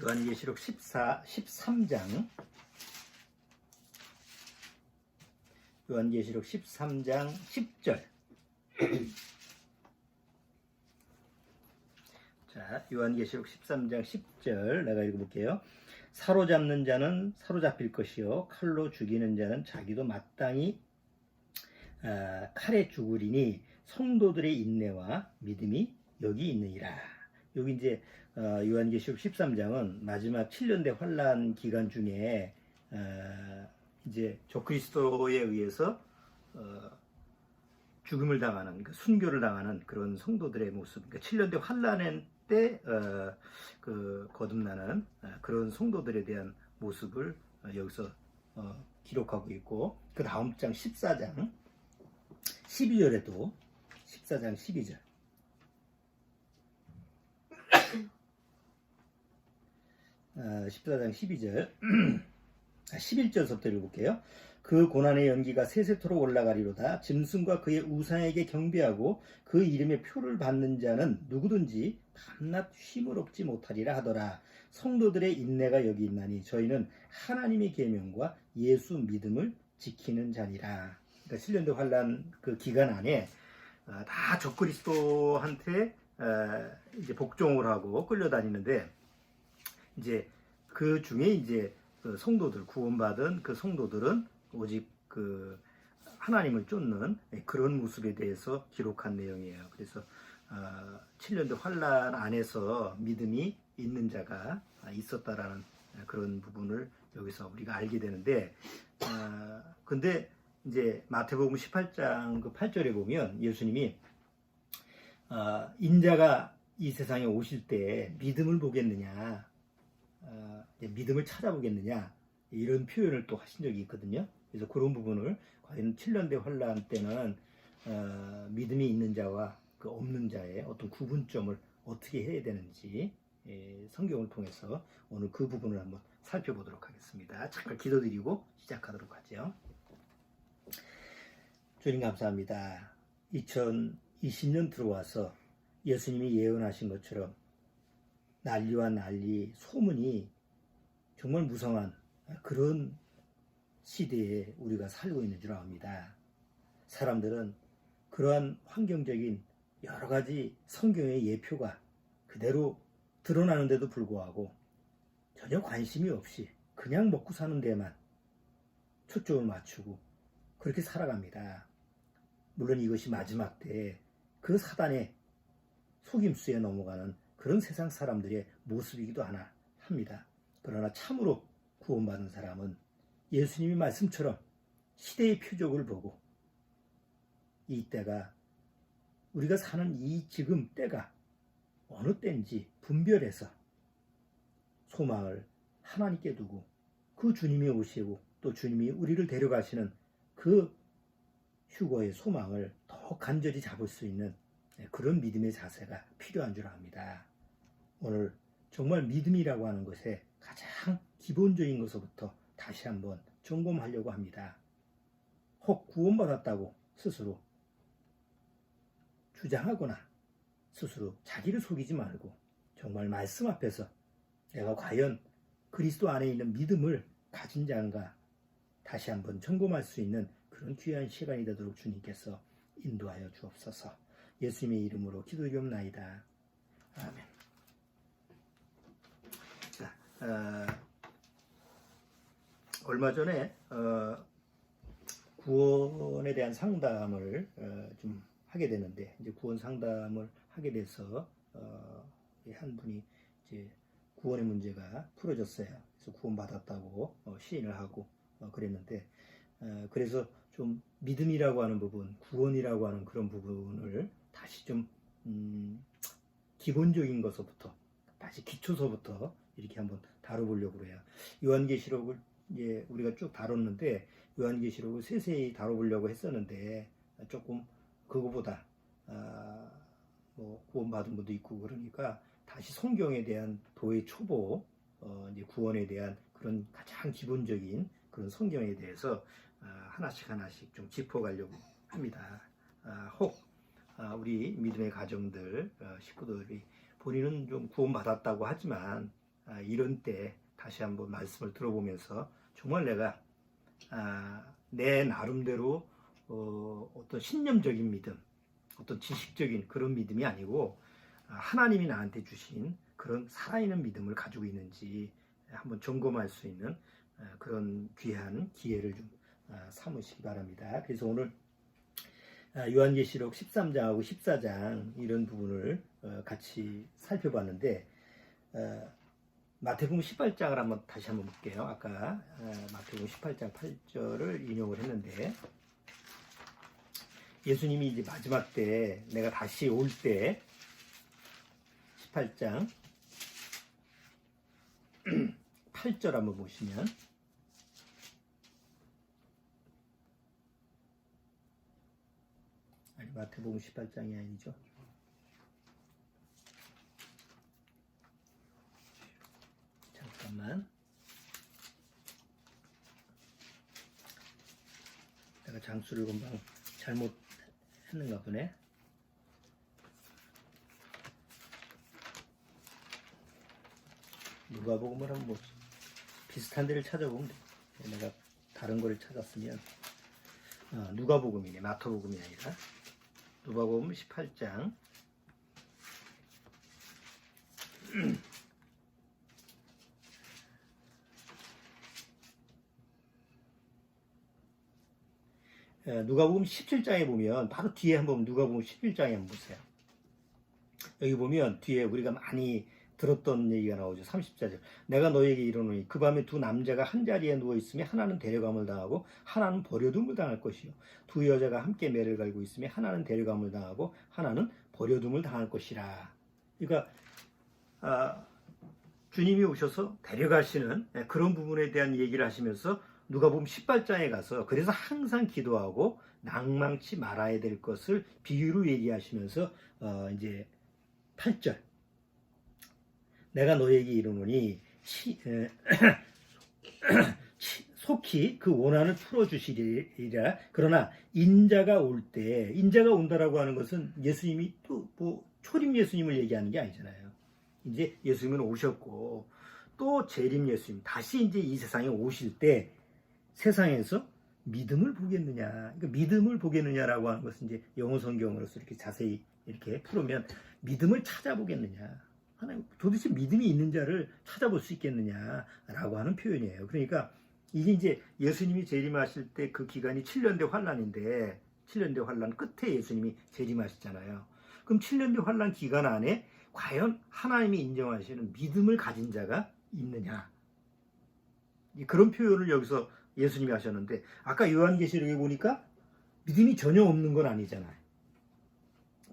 요한계시록 13장 요한계시록 13장 10절. 자, 요한계시록 13장 10절 내가 읽어볼게요. 사로잡는 자는 사로잡힐 것이요 칼로 죽이는 자는 자기도 마땅히 칼에 죽으리니 성도들의 인내와 믿음이 여기 있느니라. 여기 이제 요한계시록 13장은 마지막 7년대 환란 기간 중에 이제 적그리스도에 의해서 죽음을 당하는, 순교를 당하는 그런 성도들의 모습, 그러니까 7년대 환란 때 거듭나는 그런 성도들에 대한 모습을 여기서 기록하고 있고, 그 다음 장 14장 12절에도 14장 12절 14장 12절 11절부터 읽어볼게요. 그 고난의 연기가 세세토록 올라가리로다. 짐승과 그의 우상에게 경배하고 그 이름의 표를 받는 자는 누구든지 밤낮 쉼을 얻지 못하리라 하더라. 성도들의 인내가 여기 있나니 저희는 하나님의 계명과 예수 믿음을 지키는 자니라. 그러니까 7년대 환란 그 기간 안에 다 적그리스도한테 이제 복종을 하고 끌려다니는데, 이제 그 중에 이제 그 성도들, 구원받은 그 성도들은 오직 그 하나님을 쫓는 그런 모습에 대해서 기록한 내용이에요. 그래서 7년대 환란 안에서 믿음이 있는 자가 있었다라는 그런 부분을 여기서 우리가 알게 되는데, 근데 이제 마태복음 18장 그 8절에 보면 예수님이 인자가 이 세상에 오실 때 믿음을 보겠느냐, 믿음을 찾아보겠느냐, 이런 표현을 또 하신 적이 있거든요. 그래서 그런 부분을 과연 7년대 환란 때는 믿음이 있는 자와 그 없는 자의 어떤 구분점을 어떻게 해야 되는지 성경을 통해서 오늘 그 부분을 한번 살펴보도록 하겠습니다. 잠깐 기도드리고 시작하도록 하죠. 주님 감사합니다. 2020년 들어와서 예수님이 예언하신 것처럼 난리와 난리, 소문이 정말 무성한 그런 시대에 우리가 살고 있는 줄 압니다. 사람들은 그러한 환경적인 여러 가지 성경의 예표가 그대로 드러나는데도 불구하고 전혀 관심이 없이 그냥 먹고 사는 데만 초점을 맞추고 그렇게 살아갑니다. 물론 이것이 마지막 때에 그 사단의 속임수에 넘어가는 그런 세상 사람들의 모습이기도 합니다. 그러나 참으로 구원받은 사람은 예수님이 말씀처럼 시대의 표적을 보고 이 때가, 우리가 사는 이 지금 때가 어느 때인지 분별해서 소망을 하나님께 두고 그 주님이 오시고 또 주님이 우리를 데려가시는 그 휴거의 소망을 더 간절히 잡을 수 있는 그런 믿음의 자세가 필요한 줄 압니다. 오늘 정말 믿음이라고 하는 것에 가장 기본적인 것부터 다시 한번 점검하려고 합니다. 혹 구원받았다고 스스로 주장하거나 스스로 자기를 속이지 말고 정말 말씀 앞에서 내가 과연 그리스도 안에 있는 믿음을 가진 자인가 다시 한번 점검할 수 있는 그런 귀한 시간이 되도록 주님께서 인도하여 주옵소서. 예수님의 이름으로 기도드리옵나이다. 아멘. 자, 얼마 전에 구원에 대한 상담을 좀 하게 되는데, 이제 구원 상담을 하게 돼서 한 분이 이제 구원의 문제가 풀어졌어요. 그래서 구원받았다고 시인을 하고 그랬는데, 그래서 좀 믿음이라고 하는 부분, 구원이라고 하는 그런 부분을 다시 좀 기본적인 것부터 다시 기초서부터 이렇게 한번 다뤄보려고 해요. 요한계시록을 이제 우리가 쭉 다뤘는데, 요한계시록을 세세히 다뤄보려고 했었는데 조금 그거보다 뭐 구원받은 분도 있고 그러니까 다시 성경에 대한 도의 초보, 이제 구원에 대한 그런 가장 기본적인 그런 성경에 대해서 하나씩 좀 짚어가려고 합니다. 혹 우리 믿음의 가정들, 식구들이 본인은 좀 구원받았다고 하지만 이런 때 다시 한번 말씀을 들어보면서 정말 내가 내 나름대로 어떤 신념적인 믿음, 어떤 지식적인 그런 믿음이 아니고 하나님이 나한테 주신 그런 살아있는 믿음을 가지고 있는지 한번 점검할 수 있는 그런 귀한 기회를 좀 삼으시기 바랍니다. 그래서 오늘 요한계시록 13장하고 14장 이런 부분을 같이 살펴봤는데 마태복음 18장을 다시 한번 볼게요. 아까 마태복음 18장 8절을 인용을 했는데 예수님이 이제 마지막 때 내가 다시 올 때 18장 8절 한번 보시면 아니 마태복음 18장이 아니죠. 잠깐만. 내가 장수를 금방 잘못 했는가 보네. 누가복음을 한번 뭐 비슷한 데를 찾아보면 돼. 내가 다른 거를 찾았으면 누가복음이네. 마태복음이 아니라 누가복음 18장 누가복음 17장에 보면 바로 뒤에 한번 누가복음 11장에 한번 보세요. 여기 보면 뒤에 우리가 많이 들었던 얘기가 나오죠. 30절. 내가 너에게 이르노니 그 밤에 두 남자가 한 자리에 누워 있으며 하나는 데려감을 당하고 하나는 버려둠을 당할 것이요. 두 여자가 함께 매를 갈고 있으며 하나는 데려감을 당하고 하나는 버려둠을 당할 것이라. 그러니까 주님이 오셔서 데려가시는 그런 부분에 대한 얘기를 하시면서 누가복음 18장에 가서 그래서 항상 기도하고 낭망치 말아야 될 것을 비유로 얘기하시면서 이제 8절 내가 너에게 이르노니 속히 그 원한을 풀어주시리라. 그러나 인자가 올 때 인자가 온다라고 하는 것은 예수님이 또 뭐 초림 예수님을 얘기하는 게 아니잖아요. 이제 예수님은 오셨고 또 재림 예수님 다시 이제 이 세상에 오실 때 세상에서 믿음을 보겠느냐. 그러니까 믿음을 보겠느냐라고 하는 것은 이제 영어 성경으로서 이렇게 자세히 이렇게 풀으면 믿음을 찾아보겠느냐. 하나님 도대체 믿음이 있는 자를 찾아볼 수 있겠느냐라고 하는 표현이에요. 그러니까 이게 이제 예수님이 재림하실 때 그 기간이 7년대 환란인데 7년대 환란 끝에 예수님이 재림하셨잖아요. 그럼 7년대 환란 기간 안에 과연 하나님이 인정하시는 믿음을 가진 자가 있느냐. 그런 표현을 여기서 예수님이 하셨는데 아까 요한계시록에 보니까 믿음이 전혀 없는 건 아니잖아요.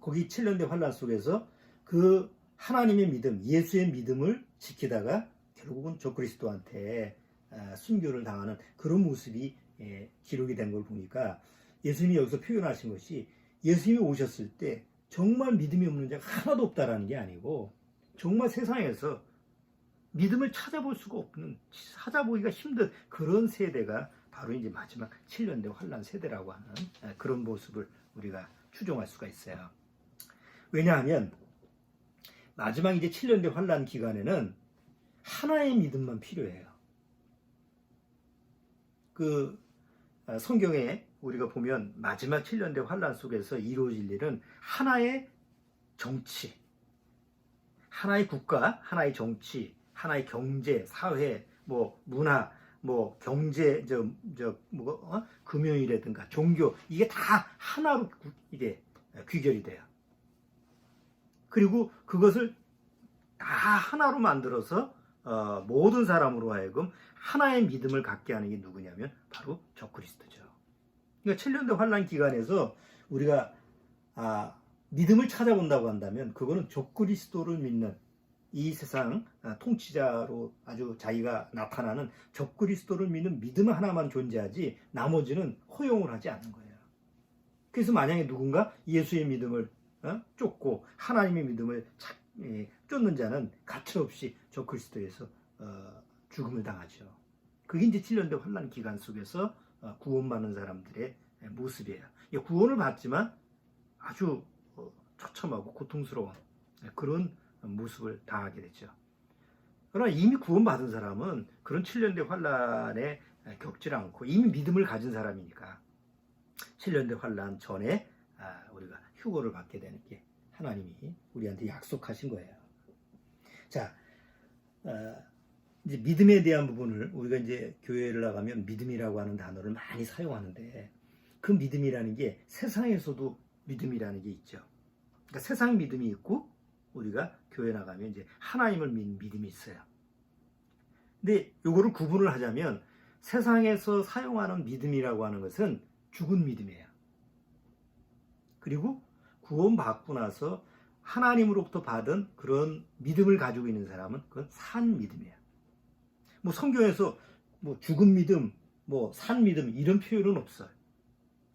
거기 7년대 환란 속에서 그 하나님의 믿음, 예수의 믿음을 지키다가 결국은 적그리스도한테 순교를 당하는 그런 모습이 기록이 된 걸 보니까 예수님이 여기서 표현하신 것이 예수님이 오셨을 때 정말 믿음이 없는 자가 하나도 없다라는 게 아니고 정말 세상에서 믿음을 찾아볼 수가 없는, 찾아보기가 힘든 그런 세대가 바로 이제 마지막 7년대 환란 세대라고 하는 그런 모습을 우리가 추정할 수가 있어요. 왜냐하면 마지막 이제 7년대 환란 기간에는 하나의 믿음만 필요해요. 그 성경에 우리가 보면 마지막 7년대 환란 속에서 이루어질 일은 하나의 정치, 하나의 국가, 하나의 정치, 하나의 경제, 사회, 뭐 문화, 뭐 경제, 금융이라든가 종교 이게 다 하나로 이게 귀결이 돼요. 그리고 그것을 다 하나로 만들어서 모든 사람으로 하여금 하나의 믿음을 갖게 하는 게 누구냐면 바로 적그리스도죠. 그러니까 7년대 환란 기간에서 우리가 믿음을 찾아본다고 한다면 그거는 적그리스도를 믿는 이 세상 통치자로 아주 자기가 나타나는 적그리스도를 믿는 믿음 하나만 존재하지 나머지는 허용을 하지 않는 거예요. 그래서 만약에 누군가 예수의 믿음을 쫓고 하나님의 믿음을 쫓는 자는 가차없이 적그리스도에서 죽음을 당하죠. 그게 이제 7년대 환란 기간 속에서 구원받는 사람들의 모습이에요. 구원을 받지만 아주 처참하고 고통스러운 그런 모습을 당하게 되죠. 그러나 이미 구원받은 사람은 그런 7년대 환란에 겪질 않고 이미 믿음을 가진 사람이니까 7년대 환란 전에 우리가 휴거를 받게 되는 게 하나님이 우리한테 약속하신 거예요. 자, 이제 믿음에 대한 부분을 우리가 이제 교회를 나가면 믿음이라고 하는 단어를 많이 사용하는데 그 믿음이라는 게 세상에서도 믿음이라는 게 있죠. 그러니까 세상 믿음이 있고 우리가 교회 나가면 이제 하나님을 믿는 믿음이 있어요. 근데 요거를 구분을 하자면 세상에서 사용하는 믿음이라고 하는 것은 죽은 믿음이에요. 그리고 구원받고 나서 하나님으로부터 받은 그런 믿음을 가지고 있는 사람은 그건 산 믿음이에요. 뭐 성경에서 뭐 죽은 믿음, 뭐 산 믿음 이런 표현은 없어요.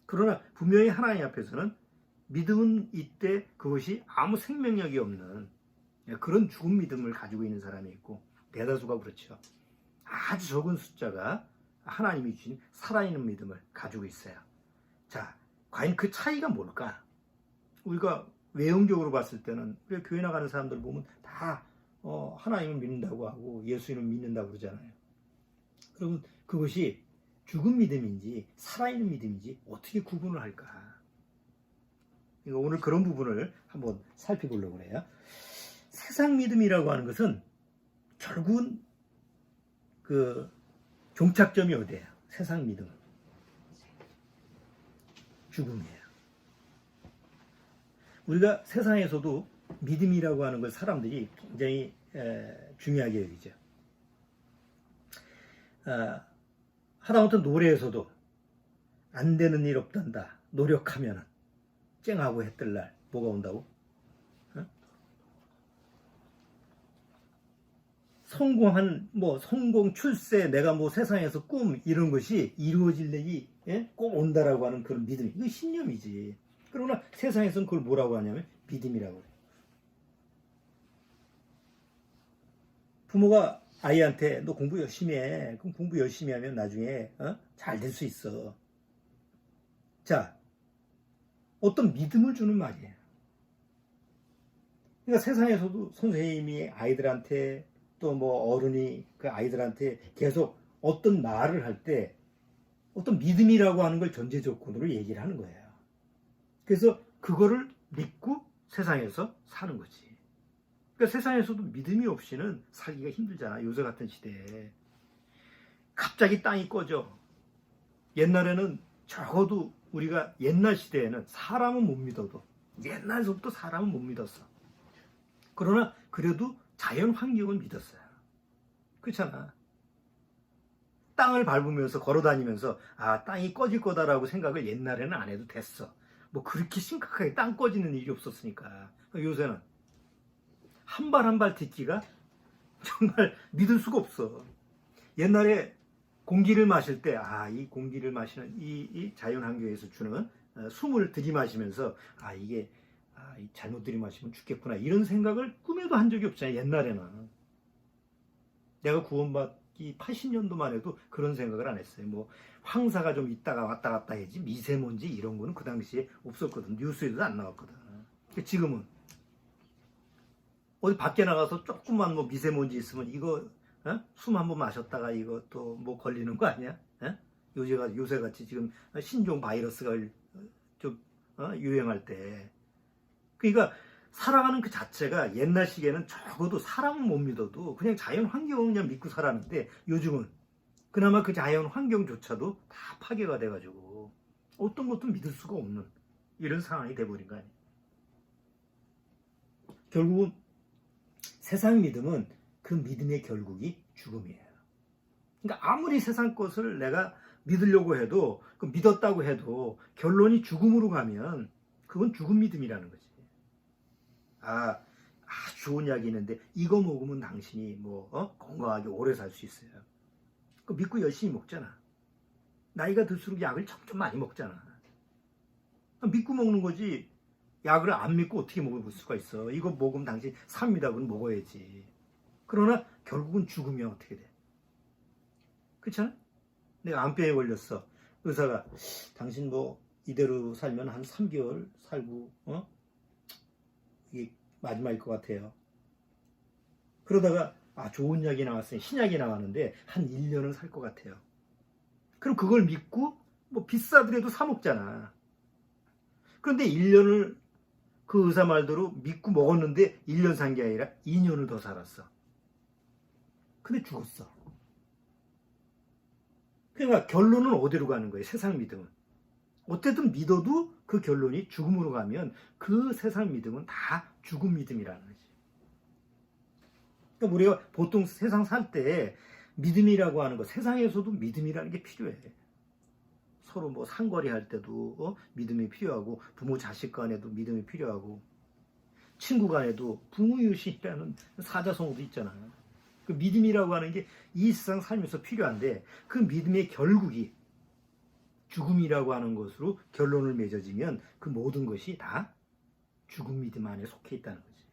그러나 분명히 하나님 앞에서는 믿음은 이때 그것이 아무 생명력이 없는 그런 죽은 믿음을 가지고 있는 사람이 있고 대다수가 그렇죠. 아주 적은 숫자가 하나님이 주신 살아있는 믿음을 가지고 있어요. 자, 과연 그 차이가 뭘까? 우리가 외형적으로 봤을 때는 우리가 교회 나가는 사람들 보면 다 하나님을 믿는다고 하고 예수님을 믿는다고 그러잖아요. 그러면 그것이 죽은 믿음인지 살아있는 믿음인지 어떻게 구분을 할까? 오늘 그런 부분을 한번 살펴보려고 해요. 세상 믿음이라고 하는 것은 결국은 그 종착점이 어디예요? 세상 믿음은 죽음이에요. 우리가 세상에서도 믿음이라고 하는 걸 사람들이 굉장히 중요하게 여기죠. 하다못해 노래에서도 안 되는 일 없단다. 노력하면은 쨍하고 해뜰 날 뭐가 온다고? 성공, 출세, 내가 뭐 세상에서 꿈 이런 것이 이루어질 일이 꼭 온다라고 하는 그런 믿음이 이거 신념이지. 그러나 세상에서는 그걸 뭐라고 하냐면 믿음이라고 해요. 부모가 아이한테 너 공부 열심히 해. 그럼 공부 열심히 하면 나중에 잘 될 수 있어. 자, 어떤 믿음을 주는 말이에요. 그러니까 세상에서도 선생님이 아이들한테 또 뭐 어른이 그 아이들한테 계속 어떤 말을 할 때 어떤 믿음이라고 하는 걸 전제 조건으로 얘기를 하는 거예요. 그래서 그거를 믿고 세상에서 사는 거지. 그러니까 세상에서도 믿음이 없이는 살기가 힘들잖아. 요새 같은 시대에. 갑자기 땅이 꺼져. 옛날에는 적어도 우리가 옛날 시대에는 사람은 못 믿어도 옛날서부터 사람은 못 믿었어. 그러나 그래도 자연 환경은 믿었어요. 그렇잖아. 땅을 밟으면서 걸어다니면서 땅이 꺼질 거다라고 생각을 옛날에는 안 해도 됐어. 뭐 그렇게 심각하게 땅 꺼지는 일이 없었으니까. 요새는 한 발 한 발 딛기가 정말 믿을 수가 없어. 옛날에 공기를 마실 때 이 공기를 마시는 이 자연 환경에서 주는 숨을 들이마시면서 이게 잘못 들이마시면 죽겠구나 이런 생각을 꿈에도 한 적이 없잖아요. 옛날에는 내가 구원받기 80년도만 해도 그런 생각을 안 했어요. 뭐 황사가 좀 있다가 왔다 갔다 해지 미세먼지 이런 거는 그 당시에 없었거든. 뉴스에도 안 나왔거든. 지금은 어디 밖에 나가서 조금만 뭐 미세먼지 있으면 이거 숨 한번 마셨다가 이거 또 뭐 걸리는 거 아니야? 요새같이 지금 신종 바이러스가 좀 유행할 때. 그러니까 살아가는 그 자체가 옛날 시기에는 적어도 사람은 못 믿어도 그냥 자연 환경을 그냥 믿고 살았는데 요즘은 그나마 그 자연 환경조차도 다 파괴가 돼가지고 어떤 것도 믿을 수가 없는 이런 상황이 돼버린 거 아니에요. 결국은 세상 믿음은 그 믿음의 결국이 죽음이에요. 그러니까 아무리 세상 것을 내가 믿으려고 해도 그 믿었다고 해도 결론이 죽음으로 가면 그건 죽은 믿음이라는 거지. 좋은 약이 있는데 이거 먹으면 당신이 건강하게 오래 살 수 있어요. 그 믿고 열심히 먹잖아. 나이가 들수록 약을 점점 많이 먹잖아. 믿고 먹는 거지. 약을 안 믿고 어떻게 먹을 수가 있어. 이거 먹으면 당신 삽니다. 그럼 먹어야지. 그러나 결국은 죽으면 어떻게 돼? 그렇잖아? 내가 암병에 걸렸어. 의사가 당신 이대로 살면 한 3개월 살고 이게 마지막일 것 같아요. 그러다가 좋은 약이 나왔어요. 신약이 나왔는데 한 1년은 살 것 같아요. 그럼 그걸 믿고 뭐 비싸더라도 사 먹잖아. 그런데 1년을 그 의사 말대로 믿고 먹었는데 1년 산 게 아니라 2년을 더 살았어. 근데 죽었어. 그러니까 결론은 어디로 가는 거예요? 세상 믿음은. 어쨌든 믿어도 그 결론이 죽음으로 가면 그 세상 믿음은 다 죽음 믿음이라는 거지. 그러니까 우리가 보통 세상 살 때 믿음이라고 하는 거, 세상에서도 믿음이라는 게 필요해. 서로 뭐 상거리 할 때도 믿음이 필요하고, 부모 자식 간에도 믿음이 필요하고, 친구 간에도 부모유신이라는 사자성어도 있잖아. 그 믿음이라고 하는 게 이 세상 살면서 필요한데, 그 믿음의 결국이 죽음이라고 하는 것으로 결론을 맺어지면 그 모든 것이 다 죽음 믿음 안에 속해 있다는 거지.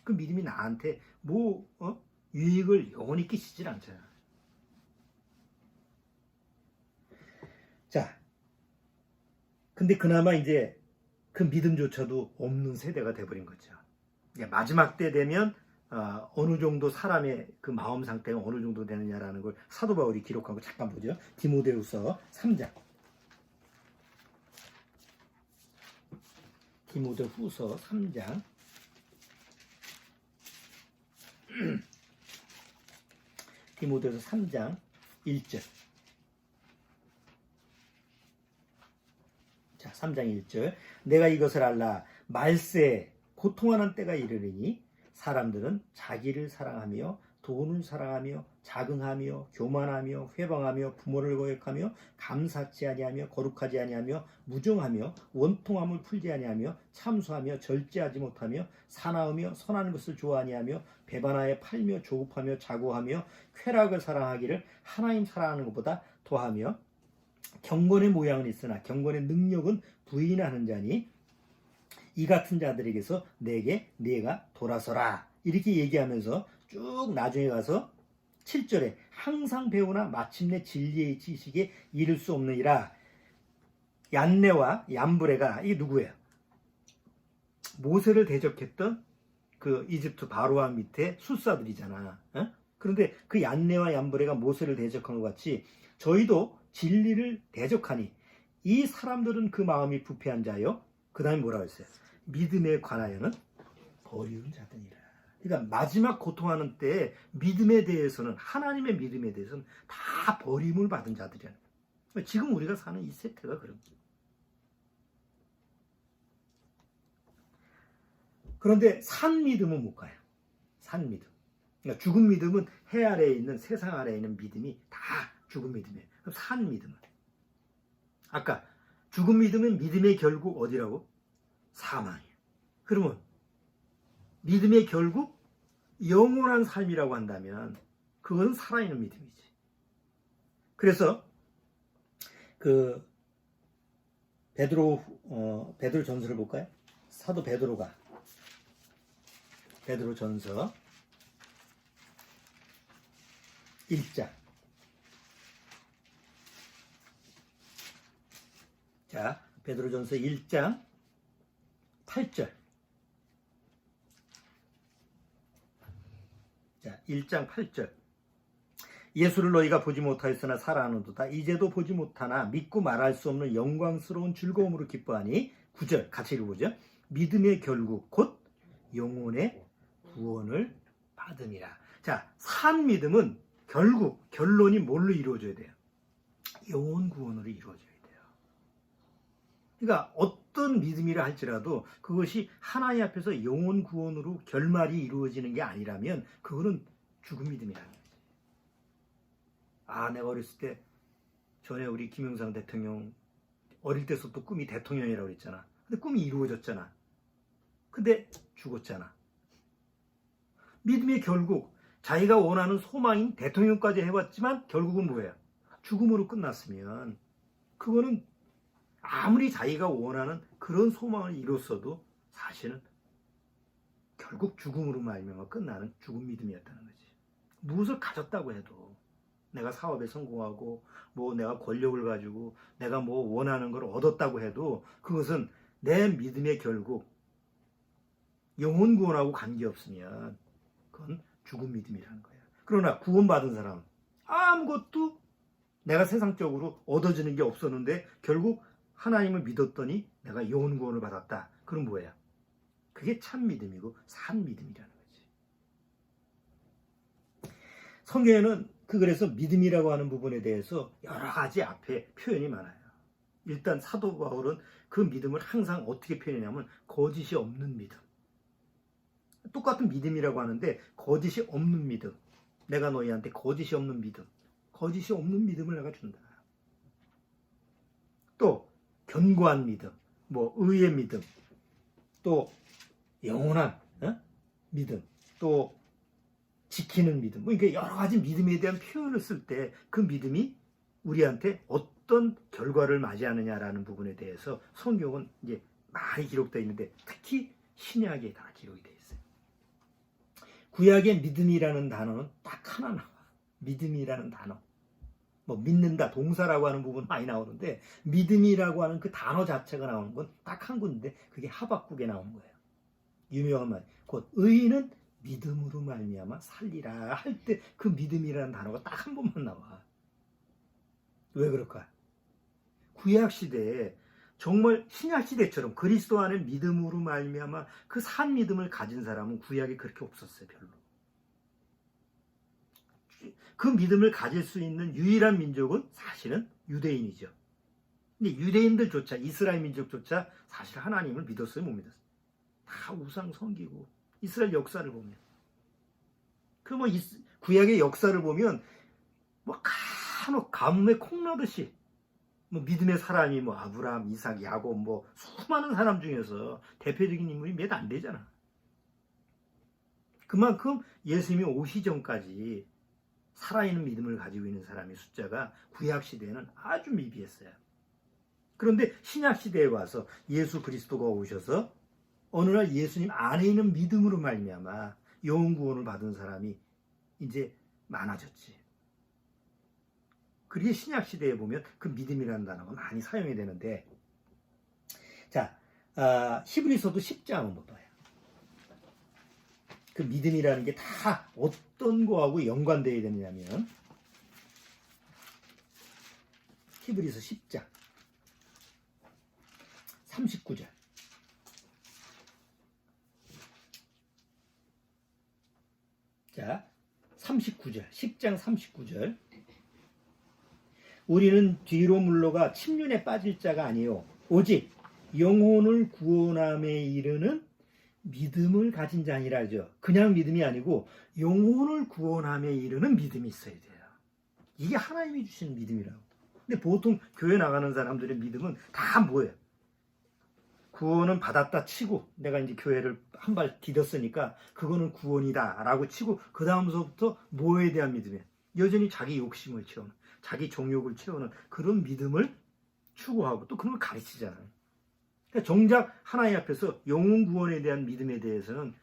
그 믿음이 나한테 유익을 영원히 끼치질 않잖아. 자, 근데 그나마 이제 그 믿음조차도 없는 세대가 돼버린 거죠. 마지막 때 되면 어느 정도 사람의 그 마음 상태가 어느 정도 되느냐라는 걸 사도 바울이 기록한 거 잠깐 보죠. 디모데후서 3장. 디모데후서 3장. 디모데후서 3장 1절. 자, 3장 1절. 내가 이것을 알라. 말세에 고통하는 때가 이르리니 사람들은 자기를 사랑하며 돈을 사랑하며 자긍하며 교만하며 회방하며 부모를 거역하며 감사치 아니하며 거룩하지 아니하며 무정하며 원통함을 풀지 아니하며 참수하며 절제하지 못하며 사나우며 선한 것을 좋아하니하며 배반하여 팔며 조급하며 자고하며 쾌락을 사랑하기를 하나님 사랑하는 것보다 더하며 경건의 모양은 있으나 경건의 능력은 부인하는 자니 이 같은 자들에게서 내가 돌아서라. 이렇게 얘기하면서 쭉 나중에 가서 7절에 항상 배우나 마침내 진리의 지식에 이를 수 없느니라. 얀네와 얀브레가 이게 누구예요? 모세를 대적했던 그 이집트 바로왕 밑에 술사들이잖아. 그런데 그 얀네와 얀브레가 모세를 대적한 것 같이 저희도 진리를 대적하니 이 사람들은 그 마음이 부패한 자요. 그 다음에 뭐라고 했어요? 믿음에 관하여는 버리운 자들이라. 그러니까 마지막 고통하는 때 믿음에 대해서는, 하나님의 믿음에 대해서는 다 버림을 받은 자들이라는 거예요. 지금 우리가 사는 이 세태가 그런 거예요. 그런데 산 믿음은 못 가요. 산 믿음. 그러니까 죽은 믿음은 해 아래에 있는, 세상 아래에 있는 믿음이 다 죽은 믿음이에요. 그럼 산 믿음은, 아까 죽은 믿음은 믿음의 결국 어디라고? 사망이에요. 그러면 믿음의 결국 영원한 삶이라고 한다면 그건 살아있는 믿음이지. 그래서 그 베드로 전서를 볼까요? 사도 베드로가 베드로 전서 1장. 자, 베드로 전서 1장 8절. 자, 1장 8절. 예수를 너희가 보지 못하였으나 살아하는도다. 이제도 보지 못하나 믿고 말할 수 없는 영광스러운 즐거움으로 기뻐하니. 9절 같이 읽어보죠. 믿음의 결국 곧 영혼의 구원을 받으니라. 자, 산 믿음은 결국 결론이 뭘로 이루어져야 돼요? 영혼 구원으로 이루어져야 돼요. 그러니까 어떤 믿음이라 할지라도 그것이 하나님 앞에서 영혼 구원으로 결말이 이루어지는 게 아니라면 그거는 죽은 믿음이라는 거지. 내가 어렸을 때 전에 우리 김영삼 대통령 어릴 때부터 꿈이 대통령이라고 그랬잖아. 근데 꿈이 이루어졌잖아. 근데 죽었잖아. 믿음의 결국 자기가 원하는 소망인 대통령까지 해봤지만 결국은 뭐예요? 죽음으로 끝났으면 그거는 아무리 자기가 원하는 그런 소망을 이뤘어도 사실은 결국 죽음으로 말미암아 끝나는 죽은 믿음이었다는 거지. 무엇을 가졌다고 해도 내가 사업에 성공하고 뭐 내가 권력을 가지고 내가 뭐 원하는 걸 얻었다고 해도 그것은 내 믿음의 결국 영혼 구원하고 관계없으면 그건 죽은 믿음이라는 거예요. 그러나 구원받은 사람은 아무것도 내가 세상적으로 얻어지는 게 없었는데 결국 하나님을 믿었더니 내가 영혼 구원을 받았다. 그럼 뭐예요? 그게 참 믿음이고 산 믿음이라는 거지. 성경에는 그래서 믿음이라고 하는 부분에 대해서 여러 가지 앞에 표현이 많아요. 일단 사도 바울은 그 믿음을 항상 어떻게 표현하냐면 거짓이 없는 믿음. 똑같은 믿음이라고 하는데 거짓이 없는 믿음. 내가 너희한테 거짓이 없는 믿음. 거짓이 없는 믿음을 내가 준다. 또 견고한 믿음, 뭐 의의 믿음, 또 영원한 믿음, 또 지키는 믿음. 뭐 이게 여러 가지 믿음에 대한 표현을 쓸 때 그 믿음이 우리한테 어떤 결과를 맞이하느냐라는 부분에 대해서 성경은 이제 많이 기록되어 있는데 특히 신약에 다 기록이 되어 있어요. 구약의 믿음이라는 단어는 딱 하나 나와. 믿음이라는 단어. 뭐 믿는다 동사라고 하는 부분 많이 나오는데 믿음이라고 하는 그 단어 자체가 나오는 건 딱 한 군데 그게 하박국에 나온 거예요. 유명한 말. 곧 의인은 믿음으로 말미암아 살리라 할 때 그 믿음이라는 단어가 딱 한 번만 나와. 왜 그럴까? 구약 시대에 정말 신약 시대처럼 그리스도 안에 믿음으로 말미암아 그 산 믿음을 가진 사람은 구약에 그렇게 없었어요. 별로. 그 믿음을 가질 수 있는 유일한 민족은 사실은 유대인이죠. 근데 유대인들조차 이스라엘 민족조차 사실 하나님을 믿었어요, 못 믿었어요? 다 우상 섬기고 이스라엘 역사를 보면 그 뭐 구약의 역사를 보면 뭐 간혹 가뭄에 콩나듯이 뭐 믿음의 사람이 뭐 아브라함, 이삭, 야곱 뭐 수많은 사람 중에서 대표적인 인물이 몇 안 되잖아. 그만큼 예수님이 오시 전까지 살아있는 믿음을 가지고 있는 사람의 숫자가 구약 시대에는 아주 미비했어요. 그런데 신약 시대에 와서 예수 그리스도가 오셔서 어느 날 예수님 안에 있는 믿음으로 말미암아 영혼 구원을 받은 사람이 이제 많아졌지. 그게 신약 시대에 보면 그 믿음이라는 단어가 많이 사용이 되는데, 자, 히브리서도 10장 한번 봐요. 그 믿음이라는 게 다 어떤 거하고 연관되어야 되느냐면 히브리서 10장 39절. 자, 39절. 10장 39절. 우리는 뒤로 물러가 침륜에 빠질 자가 아니요 오직 영혼을 구원함에 이르는 믿음을 가진 자니라 하죠. 그냥 믿음이 아니고 영혼을 구원함에 이르는 믿음이 있어야 돼요. 이게 하나님이 주시는 믿음이라고. 근데 보통 교회 나가는 사람들의 믿음은 다 뭐예요? 구원은 받았다 치고 내가 이제 교회를 한 발 디뎠으니까 그거는 구원이다 라고 치고 그 다음서부터 뭐에 대한 믿음이에요? 여전히 자기 욕심을 채우는, 자기 정욕을 채우는 그런 믿음을 추구하고 또 그런 걸 가르치잖아요. 그러니까 정작 하나님 앞에서 영혼 구원에 대한 믿음에 대해서는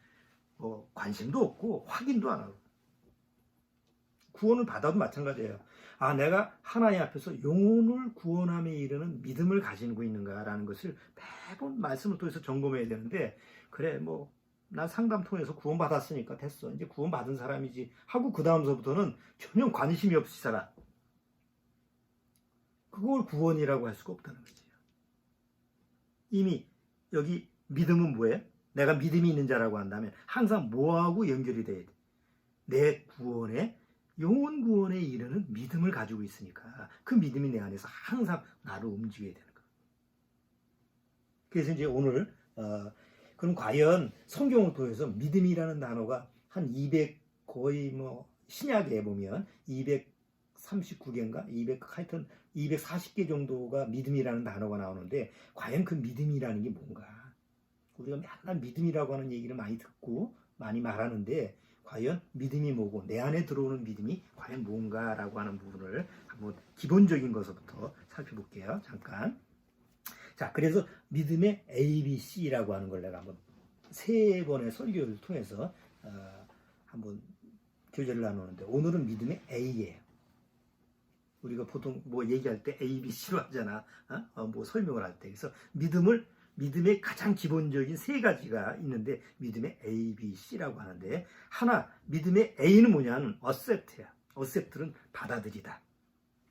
뭐 관심도 없고 확인도 안 하고. 구원을 받아도 마찬가지예요. 아, 내가 하나님 앞에서 영혼을 구원함에 이르는 믿음을 가지고 있는가라는 것을 매번 말씀을 통해서 점검해야 되는데, 그래 뭐 난 상담 통해서 구원받았으니까 됐어, 이제 구원받은 사람이지 하고 그 다음서부터는 전혀 관심이 없이 살아. 그걸 구원이라고 할 수가 없다는 거지. 이미 여기 믿음은 뭐예요? 내가 믿음이 있는 자라고 한다면 항상 뭐하고 연결이 돼야 돼? 내 구원에, 영혼 구원에 이르는 믿음을 가지고 있으니까 그 믿음이 내 안에서 항상 나를 움직여야 되는 거예요. 그래서 이제 오늘 그럼 과연 성경을 통해서 믿음이라는 단어가 한 200, 거의 뭐 신약에 보면 239개인가 하여튼 240개 정도가 믿음이라는 단어가 나오는데 과연 그 믿음이라는 게 뭔가? 우리가 맨날 믿음이라고 하는 얘기를 많이 듣고 많이 말하는데 과연 믿음이 뭐고 내 안에 들어오는 믿음이 과연 뭔가라고 하는 부분을 한번 기본적인 것부터 살펴볼게요. 잠깐. 자, 그래서 믿음의 ABC라고 하는 걸 내가 한번 3번의 설교를 통해서 한번 교제를 나누는데 오늘은 믿음의 A예요. 우리가 보통 뭐 얘기할 때 A, B, C로 하잖아. 뭐 설명을 할 때. 그래서 믿음을 믿음의 가장 기본적인 세 가지가 있는데 믿음의 A, B, C라고 하는데 하나 믿음의 A는 뭐냐면 accept야. accept는 받아들이다.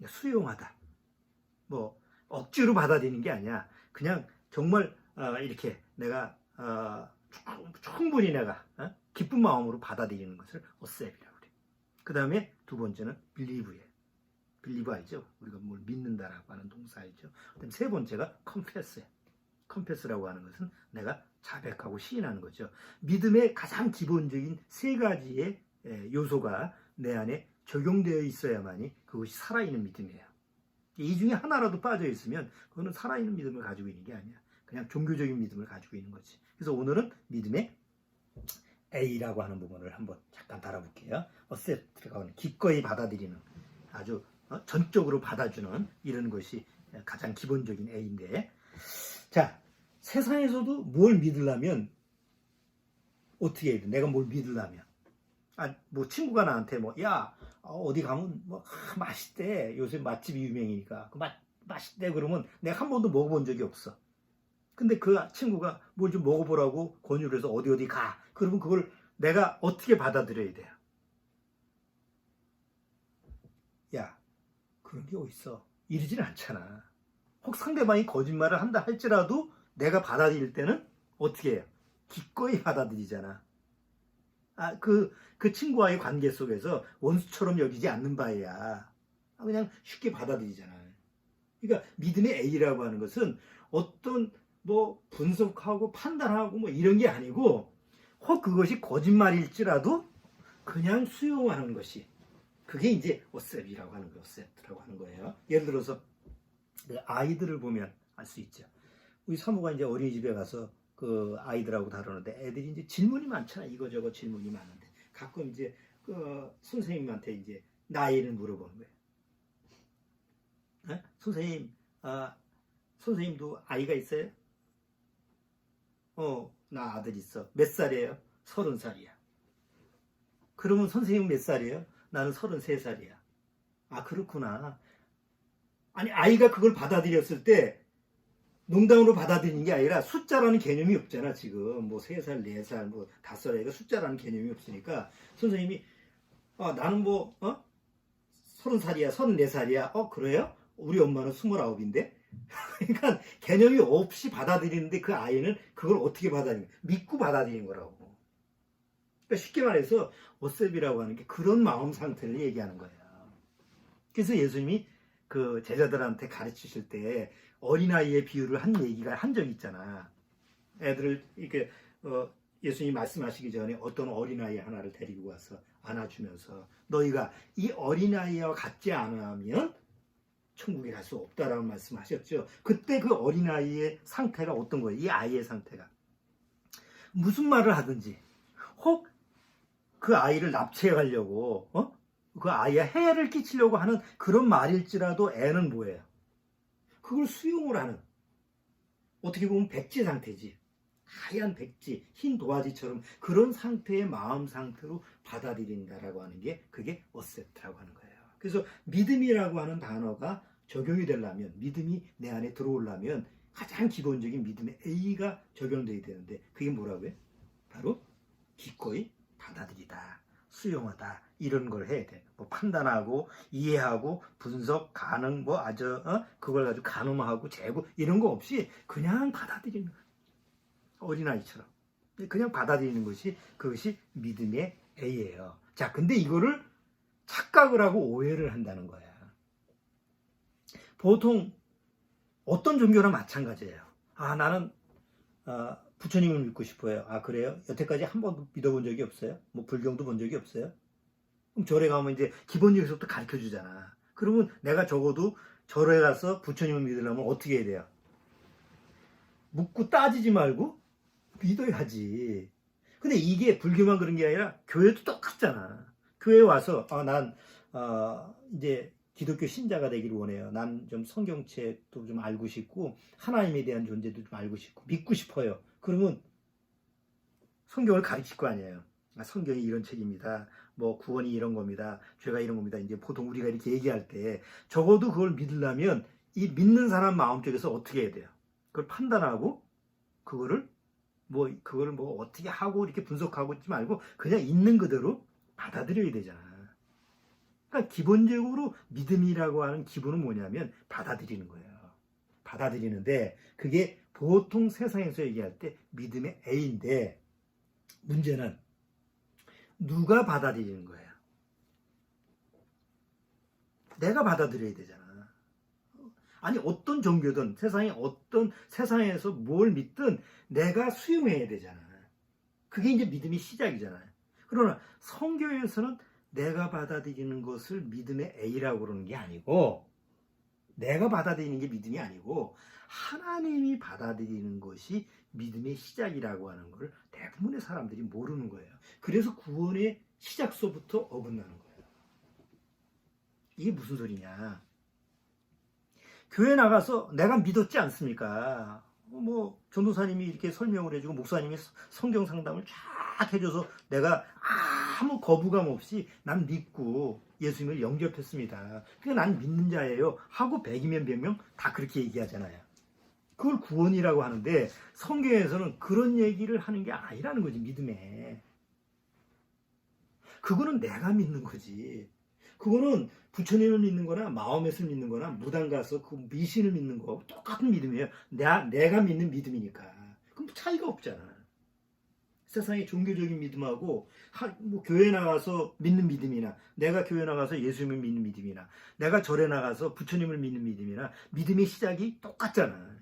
수용하다. 뭐 억지로 받아들이는 게 아니야. 그냥 정말 이렇게 내가 충분히 내가 기쁜 마음으로 받아들이는 것을 accept이라고 그래. 그 다음에 두 번째는 believe예요. believe 알죠? 우리가 뭘 믿는다라고 하는 동사 알죠? 그다음에 세 번째가 confess예요. confess라고 하는 것은 내가 자백하고 시인하는 거죠. 믿음의 가장 기본적인 세 가지의 요소가 내 안에 적용되어 있어야만이 그것이 살아있는 믿음이에요. 이 중에 하나라도 빠져 있으면 그거는 살아있는 믿음을 가지고 있는 게 아니야. 그냥 종교적인 믿음을 가지고 있는 거지. 그래서 오늘은 믿음의 A라고 하는 부분을 한번 잠깐 다뤄볼게요. accept가 하는 기꺼이 받아들이는 아주 전적으로 받아주는 이런 것이 가장 기본적인 A인데, 자, 세상에서도 뭘 믿으려면 어떻게 해야 돼? 내가 뭘 믿으려면 뭐 친구가 나한테 야 어디 가면 맛있대. 요새 맛집이 유명이니까 맛있대. 그러면 내가 한 번도 먹어본 적이 없어. 근데 그 친구가 뭘 좀 먹어보라고 권유를 해서 어디 가. 그러면 그걸 내가 어떻게 받아들여야 돼요? 야, 그런 게 어딨어. 이러진 않잖아. 혹 상대방이 거짓말을 한다 할지라도 내가 받아들일 때는 어떻게 해요? 기꺼이 받아들이잖아. 그 친구와의 관계 속에서 원수처럼 여기지 않는 바에야 그냥 쉽게 받아들이잖아. 그러니까 믿음의 A라고 하는 것은 어떤 분석하고 판단하고 이런 게 아니고 혹 그것이 거짓말일지라도 그냥 수용하는 것이 그게 이제 accept이라고 하는 거예요. accept라고 하는 거예요. 예를 들어서 아이들을 보면 알 수 있죠. 우리 사모가 이제 어린이집에 가서 그 아이들하고 다루는데 애들이 이제 질문이 많잖아. 이거저거 질문이 많은데 가끔 이제 그 선생님한테 이제 나이를 물어보는 거예요. 선생님, 선생님도 아이가 있어요? 나 아들 있어. 몇 살이에요? 30살이야. 그러면 선생님 몇 살이에요? 나는 33살이야. 아, 그렇구나. 아니, 아이가 그걸 받아들였을 때 농담으로 받아들이는 게 아니라 숫자라는 개념이 없잖아. 지금 3살, 4살, 5살 애가 숫자라는 개념이 없으니까 선생님이 나는 30살이야, 34살이야. 그래요? 우리 엄마는 29인데? 그러니까 개념이 없이 받아들이는데 그 아이는 그걸 어떻게 받아들이는 거야? 믿고 받아들이는 거라고. 그러니까 쉽게 말해서 accept이라고 하는 게 그런 마음 상태를 얘기하는 거예요. 그래서 예수님이 그 제자들한테 가르치실 때 어린아이의 비유를 한 적이 있잖아. 애들을 이렇게 예수님이 말씀하시기 전에 어떤 어린아이 하나를 데리고 와서 안아주면서 너희가 이 어린아이와 같지 않으면 천국에 갈 수 없다라고 말씀하셨죠. 그때 그 어린아이의 상태가 어떤 거예요? 이 아이의 상태가 무슨 말을 하든지 혹 그 아이를 납치해 가려고 그 아이에 해를 끼치려고 하는 그런 말일지라도 애는 뭐예요? 그걸 수용을 하는, 어떻게 보면 백지 상태지. 하얀 백지, 흰 도화지처럼 그런 상태의 마음 상태로 받아들인다라고 하는 게 그게 accept라고 하는 거예요. 그래서 믿음이라고 하는 단어가 적용이 되려면, 믿음이 내 안에 들어오려면 가장 기본적인 믿음의 A가 적용돼야 되는데 그게 뭐라고요? 바로 기꺼이 받아들이다, 수용하다, 이런 걸 해야 돼. 판단하고 이해하고 분석 가능 그걸 가지고 가늠하고 재고 이런 거 없이 그냥 받아들이는 거야. 어린아이처럼 그냥 받아들이는 것이 그것이 믿음의 A예요. 자, 근데 이거를 착각을 하고 오해를 한다는 거야. 보통 어떤 종교나 마찬가지예요. 나는 부처님을 믿고 싶어요. 그래요? 여태까지 한 번도 믿어본 적이 없어요? 불경도 본 적이 없어요? 그럼 절에 가면 이제 기본적에서부터 가르쳐 주잖아. 그러면 내가 적어도 절에 가서 부처님을 믿으려면 어떻게 해야 돼요? 묻고 따지지 말고 믿어야지. 근데 이게 불교만 그런 게 아니라 교회도 똑같잖아. 교회에 와서 난 이제 기독교 신자가 되기를 원해요. 난 좀 성경책도 좀 알고 싶고 하나님에 대한 존재도 좀 알고 싶고 믿고 싶어요. 그러면 성경을 가르칠 거 아니에요. 성경이 이런 책입니다. 구원이 이런 겁니다. 죄가 이런 겁니다. 이제 보통 우리가 이렇게 얘기할 때 적어도 그걸 믿으려면 이 믿는 사람 마음속에서 어떻게 해야 돼요? 그걸 판단하고 그거를 뭐 어떻게 하고 이렇게 분석하고 있지 말고 그냥 있는 그대로 받아들여야 되잖아. 그러니까 기본적으로 믿음이라고 하는 기본은 뭐냐면 받아들이는 거예요. 받아들이는데 그게 보통 세상에서 얘기할 때 믿음의 A인데 문제는 누가 받아들이는 거예요. 내가 받아들여야 되잖아. 아니 어떤 종교든 세상에서 뭘 믿든 내가 수용해야 되잖아. 그게 이제 믿음의 시작이잖아요. 그러나 성경에서는 내가 받아들이는 것을 믿음의 A라고 그러는 게 아니고 내가 받아들이는 게 믿음이 아니고 하나님이 받아들이는 것이 믿음의 시작이라고 하는 걸 대부분의 사람들이 모르는 거예요. 그래서 구원의 시작서부터 어긋나는 거예요. 이게 무슨 소리냐? 교회 나가서 내가 믿었지 않습니까? 뭐 전도사님이 이렇게 설명을 해주고 목사님이 성경 상담을 쫙 해줘서 내가 아무 거부감 없이 난 믿고 예수님을 영접했습니다. 그러니까 난 믿는 자예요 하고 100이면 100명 다 그렇게 얘기하잖아요. 그걸 구원이라고 하는데 성경에서는 그런 얘기를 하는 게 아니라는 거지. 믿음에 그거는 내가 믿는 거지. 그거는 부처님을 믿는 거나 마호멧을 믿는 거나 무당 가서 그 미신을 믿는 거하고 똑같은 믿음이에요. 내가 믿는 믿음이니까. 그럼 차이가 없잖아. 세상의 종교적인 믿음하고 뭐 교회 나가서 믿는 믿음이나 내가 교회 나가서 예수님을 믿는 믿음이나 내가 절에 나가서 부처님을 믿는 믿음이나 믿음의 시작이 똑같잖아.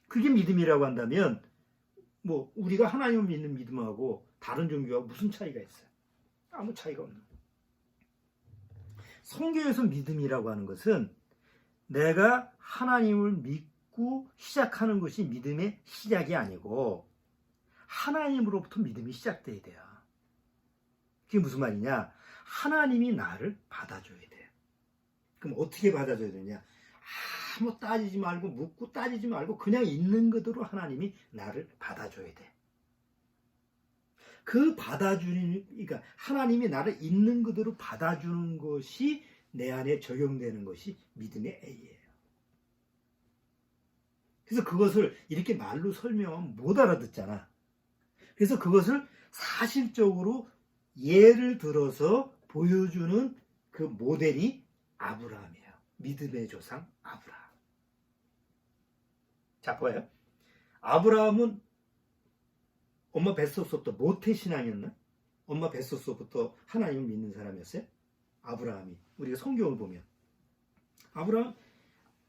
그게 믿음이라고 한다면 뭐 우리가 하나님을 믿는 믿음하고 다른 종교하고 무슨 차이가 있어요? 아무 차이가 없는 거예요. 성경에서 믿음이라고 하는 것은 내가 하나님을 믿고 시작하는 것이 믿음의 시작이 아니고 하나님으로부터 믿음이 시작돼야 돼요. 그게 무슨 말이냐? 하나님이 나를 받아줘야 돼요. 그럼 어떻게 받아줘야 되냐? 아무 따지지 말고 묻고 따지지 말고 그냥 있는 그대로 하나님이 나를 받아줘야 돼. 그 받아주는, 그러니까 하나님이 나를 있는 그대로 받아주는 것이 내 안에 적용되는 것이 믿음의 A예요. 그래서 그것을 이렇게 말로 설명하면 못 알아듣잖아. 그래서 그것을 사실적으로 예를 들어서 보여주는 그 모델이 아브라함이에요. 믿음의 조상 아브라함. 자, 봐요. 아브라함은 엄마 뱃속부터 모태신앙이었나? 엄마 뱃속부터 하나님을 믿는 사람이었어요? 아브라함이. 우리가 성경을 보면 아브라함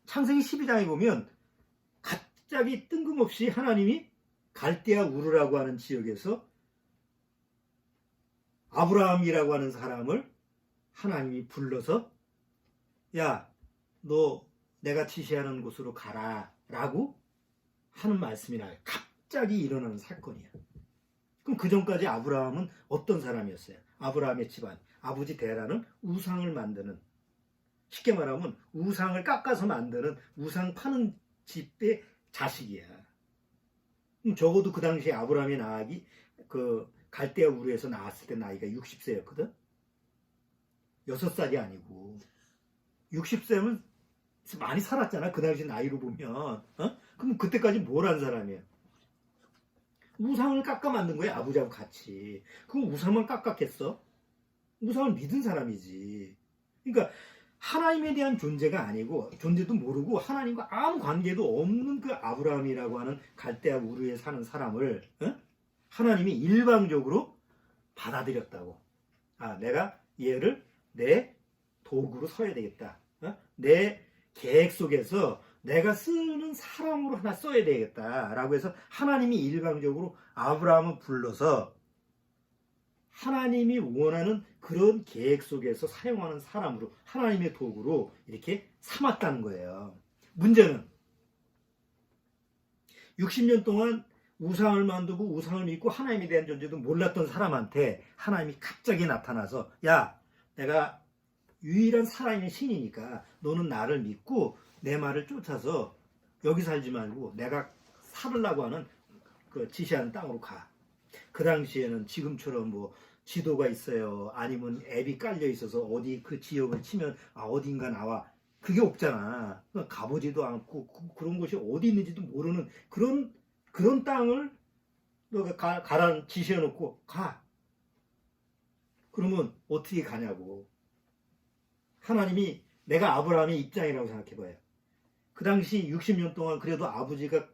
창세기 12장에 보면 갑자기 뜬금없이 하나님이 갈대아 우르라고 하는 지역에서 아브라함이라고 하는 사람을 하나님이 불러서 야, 너 내가 지시하는 곳으로 가라 라고 하는 말씀이 나요. 갑자기 일어나는 사건이야. 그럼 그 전까지 아브라함은 어떤 사람이었어요? 아브라함의 집안, 아버지 데라는 우상을 만드는, 쉽게 말하면 우상을 깎아서 만드는 우상 파는 집의 자식이야. 적어도 그 당시에 아브라함의 나이가 그 갈대아 우르에서 나왔을 때 나이가 60세였거든. 6살이 아니고 60세면 많이 살았잖아. 그 당시 나이로 보면. 그럼 그때까지 뭘 한 사람이야? 우상을 깎아 만든 거야. 아버지하고 같이. 그럼 우상만 깎았겠어? 우상을 믿은 사람이지. 그러니까 하나님에 대한 존재가 아니고, 존재도 모르고 하나님과 아무 관계도 없는 그 아브라함이라고 하는 갈대아 우르에 사는 사람을 하나님이 일방적으로 받아들였다고. 내가 얘를 내 도구로 서야 되겠다. 내 계획 속에서 내가 쓰는 사람으로 하나 써야 되겠다라고 해서 하나님이 일방적으로 아브라함을 불러서 하나님이 원하는 그런 계획 속에서 사용하는 사람으로, 하나님의 도구로 이렇게 삼았다는 거예요. 문제는 60년 동안 우상을 만들고 우상을 믿고 하나님에 대한 존재도 몰랐던 사람한테 하나님이 갑자기 나타나서 야, 내가 유일한 살아있는 신이니까 너는 나를 믿고 내 말을 쫓아서 여기 살지 말고 내가 살으려고 하는 그 지시하는 땅으로 가. 그 당시에는 지금처럼 뭐 지도가 있어요. 아니면 앱이 깔려 있어서 어디 그 지역을 치면 어딘가 나와. 그게 없잖아. 가보지도 않고 그런 곳이 어디 있는지도 모르는 그런 그런 땅을 너가 가란 지시해 놓고 가. 그러면 어떻게 가냐고. 하나님이 내가 아브라함의 입장이라고 생각해 봐요. 그 당시 60년 동안 그래도 아버지가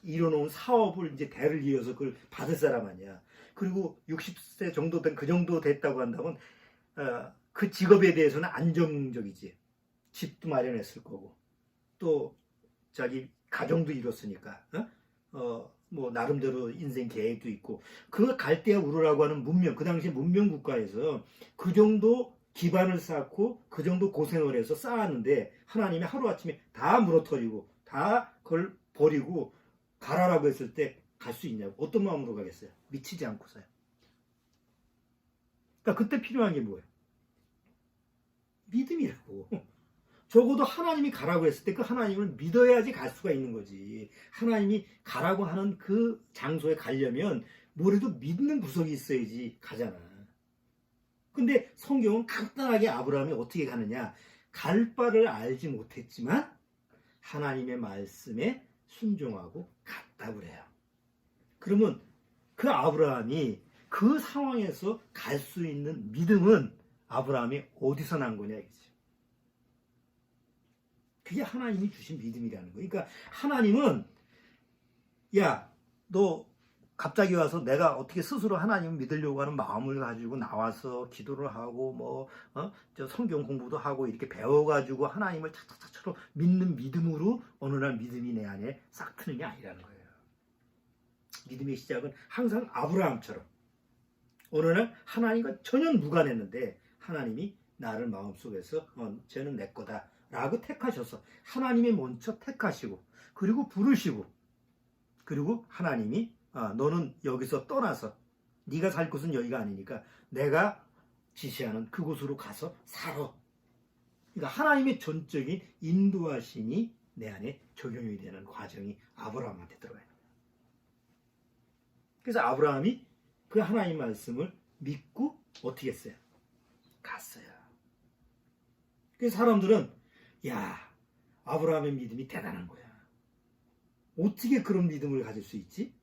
이뤄놓은 사업을 이제 대를 이어서 그걸 받을 사람 아니야. 그리고 60세 정도 된 그 정도 됐다고 한다면 그 직업에 대해서는 안정적이지. 집도 마련했을 거고 또 자기 가정도 이뤘으니까 뭐 나름대로 인생 계획도 있고 그 갈대아 우르라고 하는 문명 그 당시 문명 국가에서 그 정도 기반을 쌓고 그 정도 고생을 해서 쌓았는데 하나님이 하루아침에 다 무너뜨리고 다 그걸 버리고 가라라고 했을 때 갈 수 있냐고. 어떤 마음으로 가겠어요? 미치지 않고서요. 그러니까 그때 필요한 게 뭐예요? 믿음이라고. 적어도 하나님이 가라고 했을 때 그 하나님을 믿어야지 갈 수가 있는 거지. 하나님이 가라고 하는 그 장소에 가려면 뭐래도 믿는 구석이 있어야지 가잖아. 근데 성경은 간단하게 아브라함이 어떻게 가느냐. 갈 바를 알지 못했지만 하나님의 말씀에 순종하고 갔다 그래요. 그러면 그 아브라함이 그 상황에서 갈 수 있는 믿음은 아브라함이 어디서 난 거냐 이거지. 그게 하나님이 주신 믿음이라는 거예요. 그러니까 하나님은 야, 너 갑자기 와서 내가 어떻게 스스로 하나님을 믿으려고 하는 마음을 가지고 나와서 기도를 하고 저 성경 공부도 하고 이렇게 배워가지고 하나님을 착착착처럼 믿는 믿음으로 어느 날 믿음이 내 안에 싹 트는 게 아니라는 거예요. 믿음의 시작은 항상 아브라함처럼 어느 날 하나님과 전혀 무관했는데 하나님이 나를 마음속에서 쟤는 내 거다 라고 택하셔서 하나님이 먼저 택하시고 그리고 부르시고 그리고 하나님이 너는 여기서 떠나서 네가 살 곳은 여기가 아니니까 내가 지시하는 그곳으로 가서 살아. 그러니까 하나님의 전적인 인도하심이 내 안에 적용이 되는 과정이 아브라함한테 들어가요. 그래서 아브라함이 그 하나님 말씀을 믿고 어떻게 했어요? 갔어요. 그래서 사람들은 야, 아브라함의 믿음이 대단한 거야. 어떻게 그런 믿음을 가질 수 있지?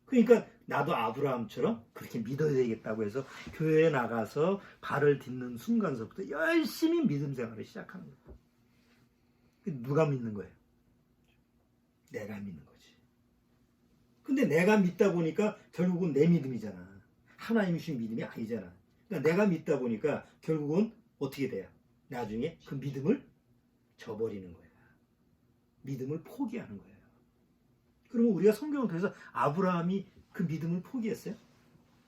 그러니까 나도 아브라함처럼 그렇게 믿어야 되겠다고 해서 교회에 나가서 발을 딛는 순간서부터 열심히 믿음 생활을 시작하는 거야. 누가 믿는 거예요? 내가 믿는 거지. 근데 내가 믿다 보니까 결국은 내 믿음이잖아. 하나님이 주신 믿음이 아니잖아. 그러니까 내가 믿다 보니까 결국은 어떻게 돼요? 나중에 그 믿음을 저버리는 거야. 믿음을 포기하는 거예요. 그러면 우리가 성경을 통해서 아브라함이 그 믿음을 포기했어요?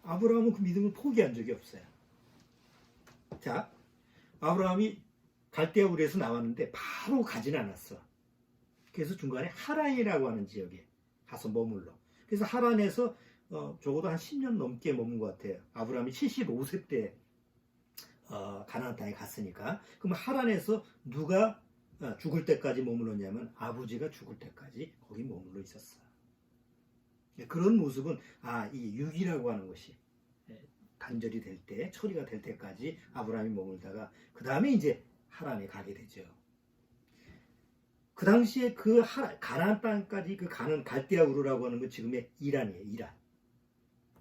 아브라함은 그 믿음을 포기한 적이 없어요. 자, 아브라함이 갈대아 우르에서 나왔는데 바로 가진 않았어. 그래서 중간에 하란이라고 하는 지역에 가서 머물러. 그래서 하란에서 적어도 한 10년 넘게 머문 것 같아요. 아브라함이 75세 때 가나안 땅에 갔으니까. 그럼 하란에서 누가 죽을 때까지 머물렀냐면 아버지가 죽을 때까지 거기 머물러 있었어. 그런 모습은 이 육이라고 하는 것이 단절이 될 때, 처리가 될 때까지 아브라함이 머물다가 그 다음에 이제 하란에 가게 되죠. 그 당시에 그 가나안 땅까지 그 가는 갈대아 우르라고 하는 건 지금의 이란이에요. 이란.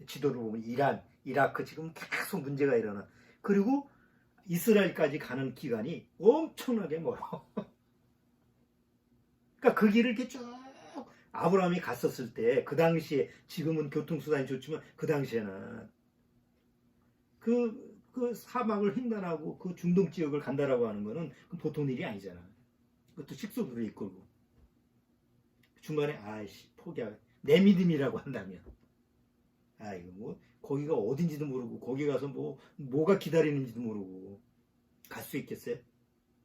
지도를 보면 이란, 이라크 지금 계속 문제가 일어나. 그리고 이스라엘까지 가는 기간이 엄청나게 멀어. 그러니까 그 길을 이렇게 쭉 아브라함이 갔었을 때 그 당시에 지금은 교통수단이 좋지만 그 당시에는 그 사막을 횡단하고 그 중동 지역을 간다라고 하는 거는 보통 일이 아니잖아. 그것도 식소들을 이끌고 중간에 포기하고 내 믿음이라고 한다면 이거 뭐 거기가 어딘지도 모르고 거기 가서 뭐가 기다리는지도 모르고 갈 수 있겠어요?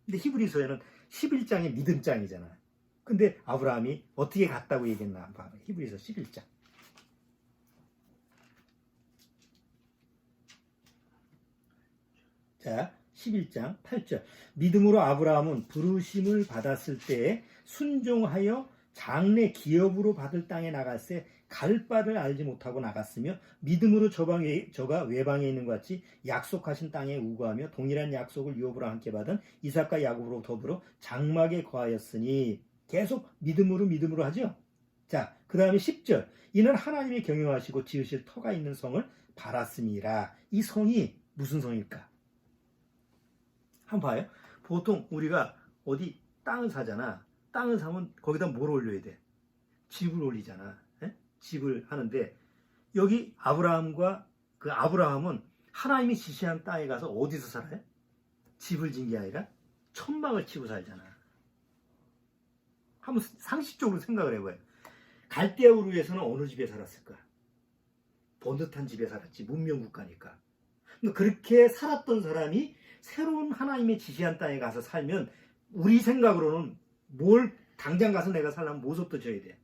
근데 히브리서에는 11장이 믿음장이잖아. 근데 아브라함이 어떻게 갔다고 얘기했나 봐. 히브리서 11장. 자, 11장 8절. 믿음으로 아브라함은 부르심을 받았을 때에 순종하여 장래 기업으로 받을 땅에 나갔을 때 갈 바를 알지 못하고 나갔으며 믿음으로 저가 외방에 있는 것 같이 약속하신 땅에 우거하며 동일한 약속을 유업으로 함께 받은 이삭과 야곱으로 더불어 장막에 거하였으니 계속 믿음으로 하죠. 자, 그 다음에 10절. 이는 하나님이 경영하시고 지으실 터가 있는 성을 바랐음이라. 이 성이 무슨 성일까? 한번 봐요. 보통 우리가 어디 땅을 사잖아. 땅을 사면 거기다 뭘 올려야 돼? 집을 올리잖아. 에? 집을 하는데 여기 아브라함과 그 아브라함은 하나님이 지시한 땅에 가서 어디서 살아요? 집을 진 게 아니라 천막을 치고 살잖아. 한번 상식적으로 생각을 해봐요. 갈대아 우르에서는 어느 집에 살았을까? 번듯한 집에 살았지. 문명국가니까. 그렇게 살았던 사람이 새로운 하나님의 지시한 땅에 가서 살면 우리 생각으로는 뭘 당장 가서 내가 살려면 뭐부터 져야 돼?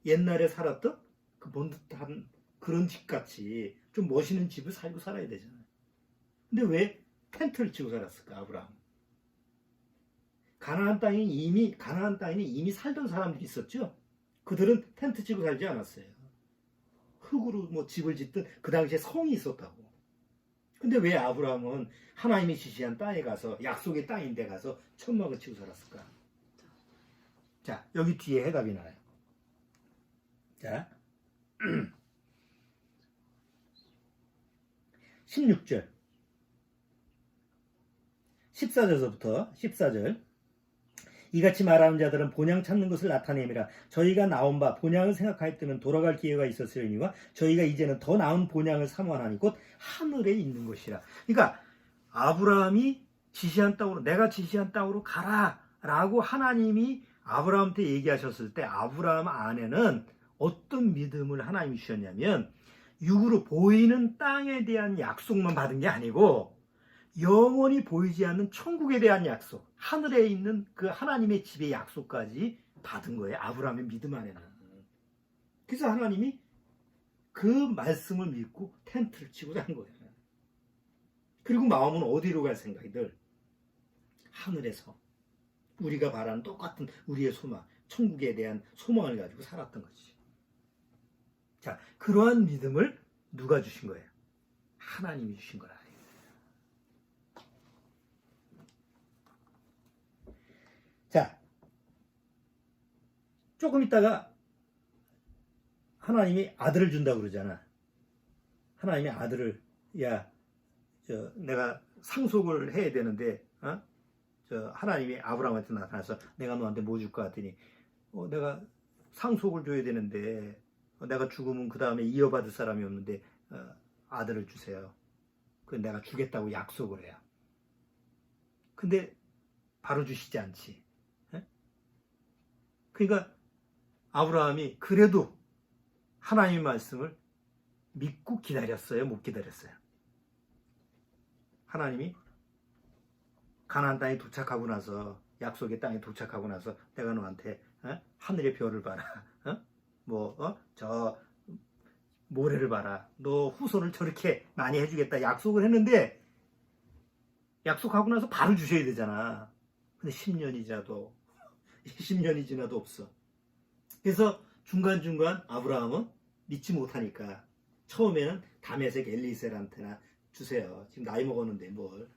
옛날에 살았던 그 번듯한 그런 집같이 좀 멋있는 집을 살고 살아야 되잖아. 근데 왜 텐트를 치고 살았을까, 아브라함? 가나안 땅에는 이미 살던 사람들이 있었죠. 그들은 텐트 치고 살지 않았어요. 흙으로 뭐 집을 짓든 그 당시에 성이 있었다고. 근데 왜 아브라함은 하나님이 지시한 땅에 가서 약속의 땅인데 가서 천막을 치고 살았을까? 자, 여기 뒤에 해답이 나와요. 자, 16절 14절서부터 14절. 이같이 말하는 자들은 본향 찾는 것을 나타내미라. 저희가 나온 바 본향을 생각하였더면 돌아갈 기회가 있었으려니와 저희가 이제는 더 나은 본향을 사모하나니 곧 하늘에 있는 것이라. 그러니까 아브라함이 지시한 땅으로, 내가 지시한 땅으로 가라 라고 하나님이 아브라함한테 얘기하셨을 때 아브라함 안에는 어떤 믿음을 하나님이 주셨냐면 육으로 보이는 땅에 대한 약속만 받은 게 아니고 영원히 보이지 않는 천국에 대한 약속, 하늘에 있는 그 하나님의 집의 약속까지 받은 거예요. 아브라함의 믿음 안에는. 그래서 하나님이 그 말씀을 믿고 텐트를 치고 산 거예요. 그리고 마음은 어디로 갈 생각이들? 하늘에서 우리가 바라는 똑같은 우리의 소망, 천국에 대한 소망을 가지고 살았던 거지. 자, 그러한 믿음을 누가 주신 거예요? 하나님이 주신 거라. 자, 조금 있다가 하나님이 아들을 준다고 그러잖아. 하나님이 아들을, 내가 상속을 해야 되는데, 하나님이 아브라함한테 나타나서 내가 너한테 뭐 줄 것 같더니, 내가 상속을 줘야 되는데, 내가 죽으면 그 다음에 이어받을 사람이 없는데, 아들을 주세요. 그 내가 주겠다고 약속을 해요. 근데 바로 주시지 않지. 그러니까 아브라함이 그래도 하나님의 말씀을 믿고 기다렸어요? 못 기다렸어요? 하나님이 가나안 땅에 도착하고 나서, 약속의 땅에 도착하고 나서 내가 너한테 하늘의 별을 봐라, 저 모래를 봐라, 너 후손을 저렇게 많이 해주겠다 약속을 했는데 약속하고 나서 바로 주셔야 되잖아. 근데 10년이 지나도 20년이 지나도 없어. 그래서 중간중간 아브라함은 믿지 못하니까 처음에는 다메섹 엘리셀한테나 주세요. 지금 나이 먹었는데 뭘.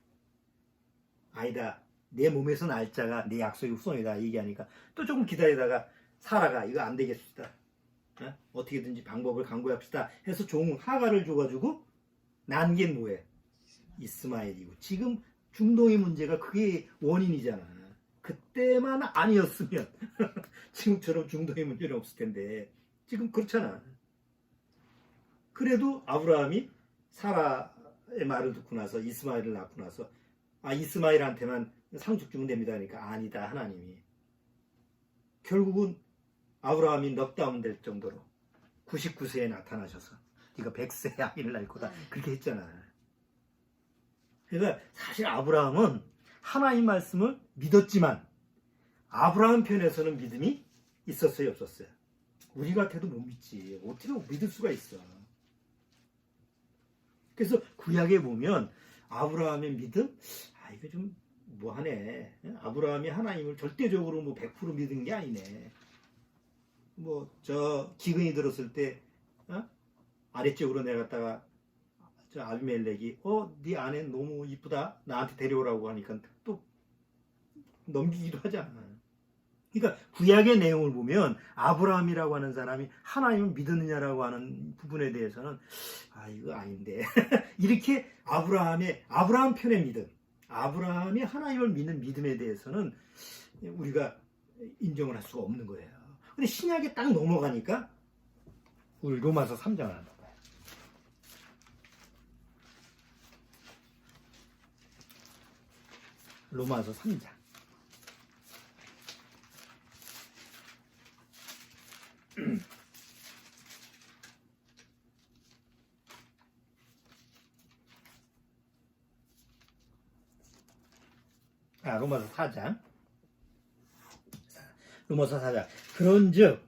아니다. 내 몸에서 날짜가 내 약속의 후손이다 얘기하니까 또 조금 기다리다가 사라가 이거 안 되겠습니다. 어떻게든지 방법을 강구합시다 해서 종 하가를 줘가지고 난 게 뭐예요? 이스마엘이고. 지금 중동의 문제가 그게 원인이잖아. 그때만 아니었으면 지금처럼 중동의 문제는 없을 텐데 지금 그렇잖아. 그래도 아브라함이 사라의 말을 듣고 나서 이스마엘을 낳고 나서 이스마엘한테만 상속 주면 됩니다. 그러니까 아니다. 하나님이 결국은 아브라함이 넉다운 될 정도로 99세에 나타나셔서 네가 100세에 아기를 낳을 거다 그렇게 했잖아. 그러니까 사실 아브라함은 하나님 말씀을 믿었지만 아브라함 편에서는 믿음이 있었어요, 없었어요? 우리 같아도 못 믿지. 어떻게 믿을 수가 있어. 그래서 구약에 보면 아브라함의 믿음? 이거 좀 뭐하네. 아브라함이 하나님을 절대적으로 100% 믿은 게 아니네. 기근이 들었을 때 아래쪽으로 내려갔다가 저 아비멜렉이 네 아내 너무 이쁘다 나한테 데려오라고 하니까 또 넘기기도 하잖아. 그러니까 구약의 내용을 보면 아브라함이라고 하는 사람이 하나님을 믿었느냐라고 하는 부분에 대해서는 이거 아닌데 이렇게 아브라함 편의 믿음, 아브라함이 하나님을 믿는 믿음에 대해서는 우리가 인정을 할 수가 없는 거예요. 근데 신약에 딱 넘어가니까 우리 로마서 3장을 한번 봐요. 로마서 3장. 로마서 4장. 로마서 4장. 그런즉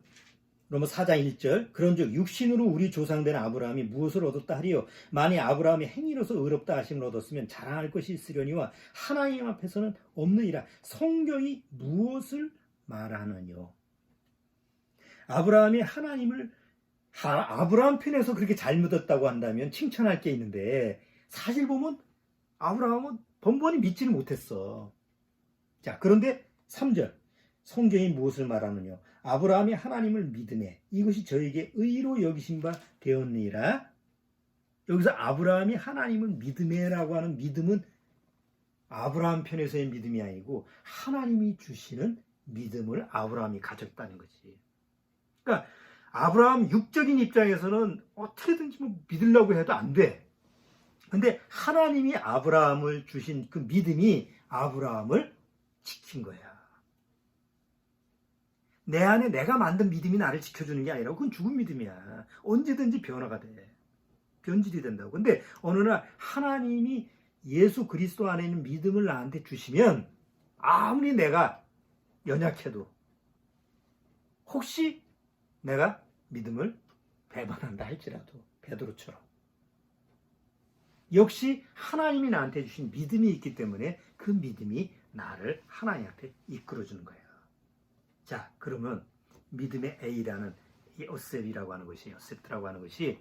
로마서 4장 1절. 그런즉 육신으로 우리 조상된 아브라함이 무엇을 얻었다 하리요? 만일 아브라함이 행위로서 의롭다 하심을 얻었으면 자랑할 것이 있으려니와 하나님 앞에서는 없느니라. 성경이 무엇을 말하느뇨? 아브라함이 아브라함 편에서 그렇게 잘 믿었다고 한다면 칭찬할 게 있는데 사실 보면 아브라함은 번번이 믿지를 못했어. 자, 그런데 3절. 성경이 무엇을 말하느냐? 아브라함이 하나님을 믿음에 이것이 저에게 의로 여기신 바 되었느니라. 여기서 아브라함이 하나님을 믿음에라고 하는 믿음은 아브라함 편에서의 믿음이 아니고 하나님이 주시는 믿음을 아브라함이 가졌다는 거지. 그러니까 아브라함 육적인 입장에서는 어떻게든지 믿으려고 해도 안 돼. 근데 하나님이 아브라함을 주신 그 믿음이 아브라함을 지킨 거야. 내 안에 내가 만든 믿음이 나를 지켜주는 게 아니라 그건 죽은 믿음이야. 언제든지 변화가 돼. 변질이 된다고. 근데 어느 날 하나님이 예수 그리스도 안에 있는 믿음을 나한테 주시면 아무리 내가 연약해도 혹시 내가 믿음을 배반한다 할지라도 베드로처럼 역시 하나님이 나한테 주신 믿음이 있기 때문에 그 믿음이 나를 하나님 앞에 이끌어주는 거예요. 자, 그러면 믿음의 A라는 이 요셉이라고 하는 것이, 요셉트라고 하는 것이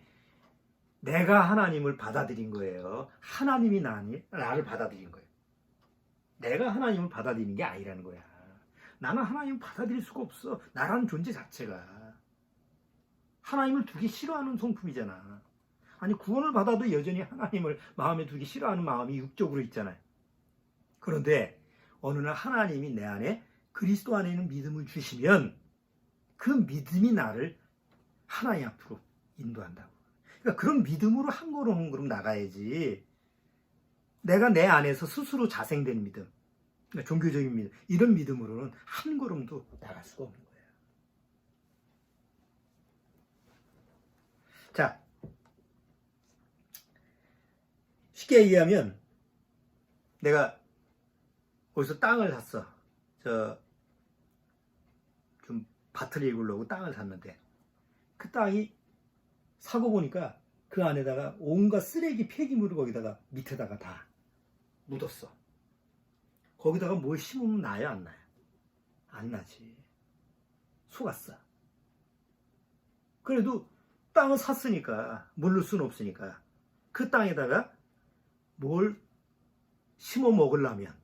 내가 하나님을 받아들인 거예요. 하나님이 나를 받아들인 거예요. 내가 하나님을 받아들이는 게 아니라는 거야. 나는 하나님을 받아들일 수가 없어. 나라는 존재 자체가. 하나님을 두기 싫어하는 성품이잖아. 아니, 구원을 받아도 여전히 하나님을 마음에 두기 싫어하는 마음이 육적으로 있잖아요. 그런데 어느 날 하나님이 내 안에 그리스도 안에 있는 믿음을 주시면 그 믿음이 나를 하나님 앞으로 인도한다고. 그러니까 그런 믿음으로 한 걸음 한 걸음 나가야지. 내가 내 안에서 스스로 자생된 믿음, 그러니까 종교적인 믿음, 이런 믿음으로는 한 걸음도 나갈 수가 없는 거예요. 자, 쉽게 얘기하면 내가 어디서 땅을 샀어. 좀 밭을 일구려고 땅을 샀는데 그 땅이 사고 보니까 그 안에다가 온갖 쓰레기 폐기물을 거기다가 밑에다가 다 묻었어. 거기다가 뭘 심으면 나요, 안 나요? 안 나지. 속았어. 그래도 땅을 샀으니까 물을 수는 없으니까 그 땅에다가 뭘 심어 먹으려면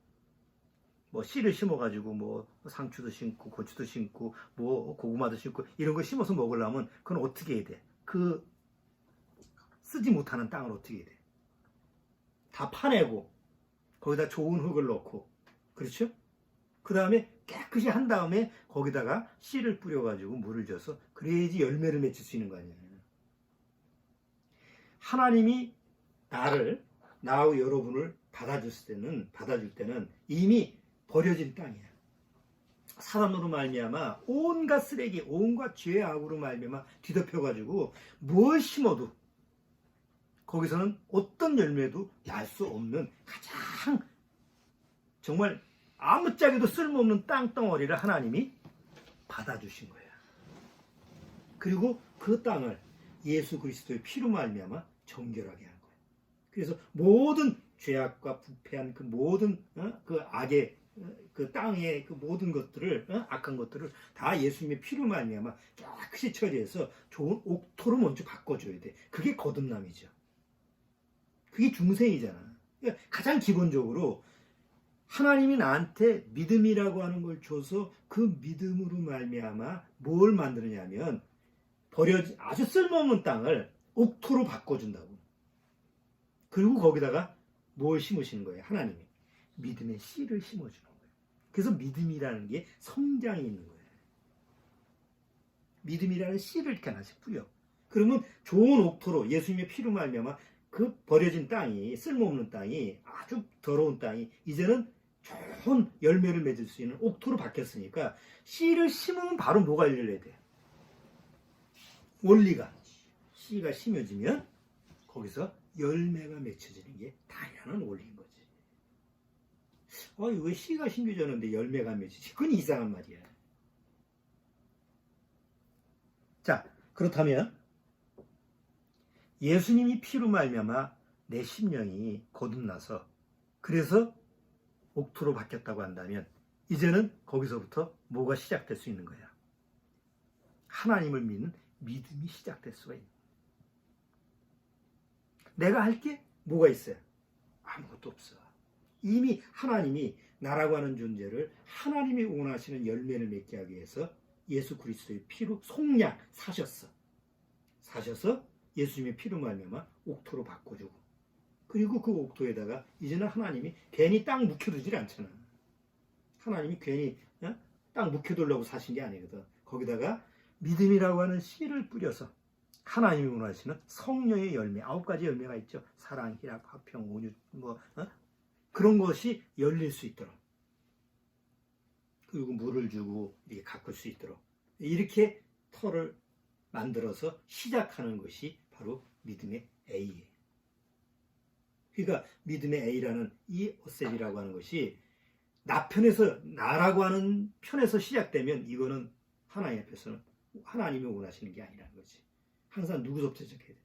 씨를 심어가지고 상추도 심고 고추도 심고 고구마도 심고 이런 거 심어서 먹으려면 그건 어떻게 해야 돼? 그 쓰지 못하는 땅을 어떻게 해야 돼? 다 파내고 거기다 좋은 흙을 넣고, 그렇죠? 그 다음에 깨끗이 한 다음에 거기다가 씨를 뿌려가지고 물을 줘서 그래야지 열매를 맺을 수 있는 거 아니에요. 하나님이 나하고 여러분을 받아줄 때는 이미 버려진 땅이야. 사람으로 말미암아 온갖 쓰레기, 온갖 죄의 악으로 말미암아 뒤덮여가지고 뭘 심어도 거기서는 어떤 열매도 날 수 없는 가장 정말 아무짝에도 쓸모없는 땅덩어리를 하나님이 받아주신 거야. 그리고 그 땅을 예수 그리스도의 피로 말미암아 정결하게 한 거야. 그래서 모든 죄악과 부패한 그 모든 그 악의 그 땅의 그 모든 것들을 악한 것들을 다 예수님의 피로 말미암아 깨끗이 처리해서 좋은 옥토로 먼저 바꿔줘야 돼. 그게 거듭남이죠. 그게 중생이잖아. 그러니까 가장 기본적으로 하나님이 나한테 믿음이라고 하는 걸 줘서 그 믿음으로 말미암아 뭘 만드느냐면 버려진 아주 쓸모없는 땅을 옥토로 바꿔준다고. 그리고 거기다가 뭘 심으시는 거예요? 하나님이 믿음의 씨를 심어주는 거예요. 그래서 믿음이라는 게 성장이 있는 거예요. 믿음이라는 씨를 이렇게 하나씩 뿌려. 그러면 좋은 옥토로 예수님의 피로 말미암아 그 버려진 땅이, 쓸모없는 땅이, 아주 더러운 땅이 이제는 좋은 열매를 맺을 수 있는 옥토로 바뀌었으니까 씨를 심으면 바로 뭐가 열려야 돼요? 원리가. 씨가 심어지면 거기서 열매가 맺혀지는 게 당연한 원리인 거지. 왜 씨가 심겨졌는데 열매가 맺히지? 그건 이상한 말이야. 자, 그렇다면 예수님이 피로 말미암아 내 심령이 거듭나서 그래서 옥토로 바뀌었다고 한다면 이제는 거기서부터 뭐가 시작될 수 있는 거야? 하나님을 믿는 믿음이 시작될 수가 있는 거야. 내가 할 게 뭐가 있어요? 아무것도 없어. 이미 하나님이 나라고 하는 존재를 하나님이 원하시는 열매를 맺게 하기 위해서 예수 그리스도의 피로 속량 사셨어. 사셔서 예수님의 피로 말미암아 옥토로 바꿔주고, 그리고 그 옥토에다가 이제는 하나님이 괜히 땅 묵혀두질 않잖아. 하나님이 괜히 땅 묵혀두려고 사신 게 아니거든. 거기다가 믿음이라고 하는 씨를 뿌려서 하나님이 원하시는 성령의 열매, 9가지 열매가 있죠. 사랑, 희락, 화평, 온유, 그런 것이 열릴 수 있도록, 그리고 물을 주고 이렇게 가꿀 수 있도록 이렇게 터를 만들어서 시작하는 것이 바로 믿음의 A예요. 그러니까 믿음의 A라는 이 어셈이라고 하는 것이 나 편에서, 나라고 하는 편에서 시작되면 이거는 하나님 앞에서는 하나님이 원하시는 게 아니라는 거지. 항상 누구서부터 시작해야 돼?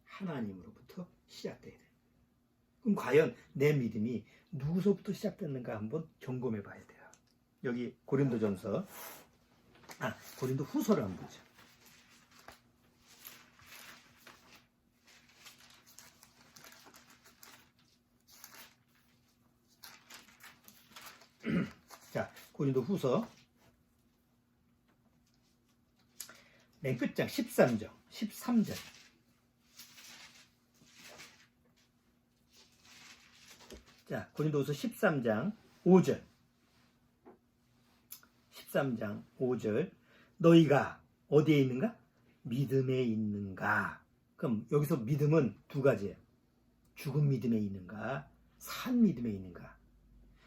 하나님으로부터 시작돼야 돼. 그럼 과연 내 믿음이 누구서부터 시작됐는가 한번 점검해 봐야 돼요. 여기 고린도전서, 고린도 후서를 한번 보죠. 자, 고린도 후서 맨 끝장 13절. 자, 고린도후서 13장 5절. 13장 5절. 너희가 어디에 있는가? 믿음에 있는가? 그럼 여기서 믿음은 두 가지예요. 죽은 믿음에 있는가? 산 믿음에 있는가?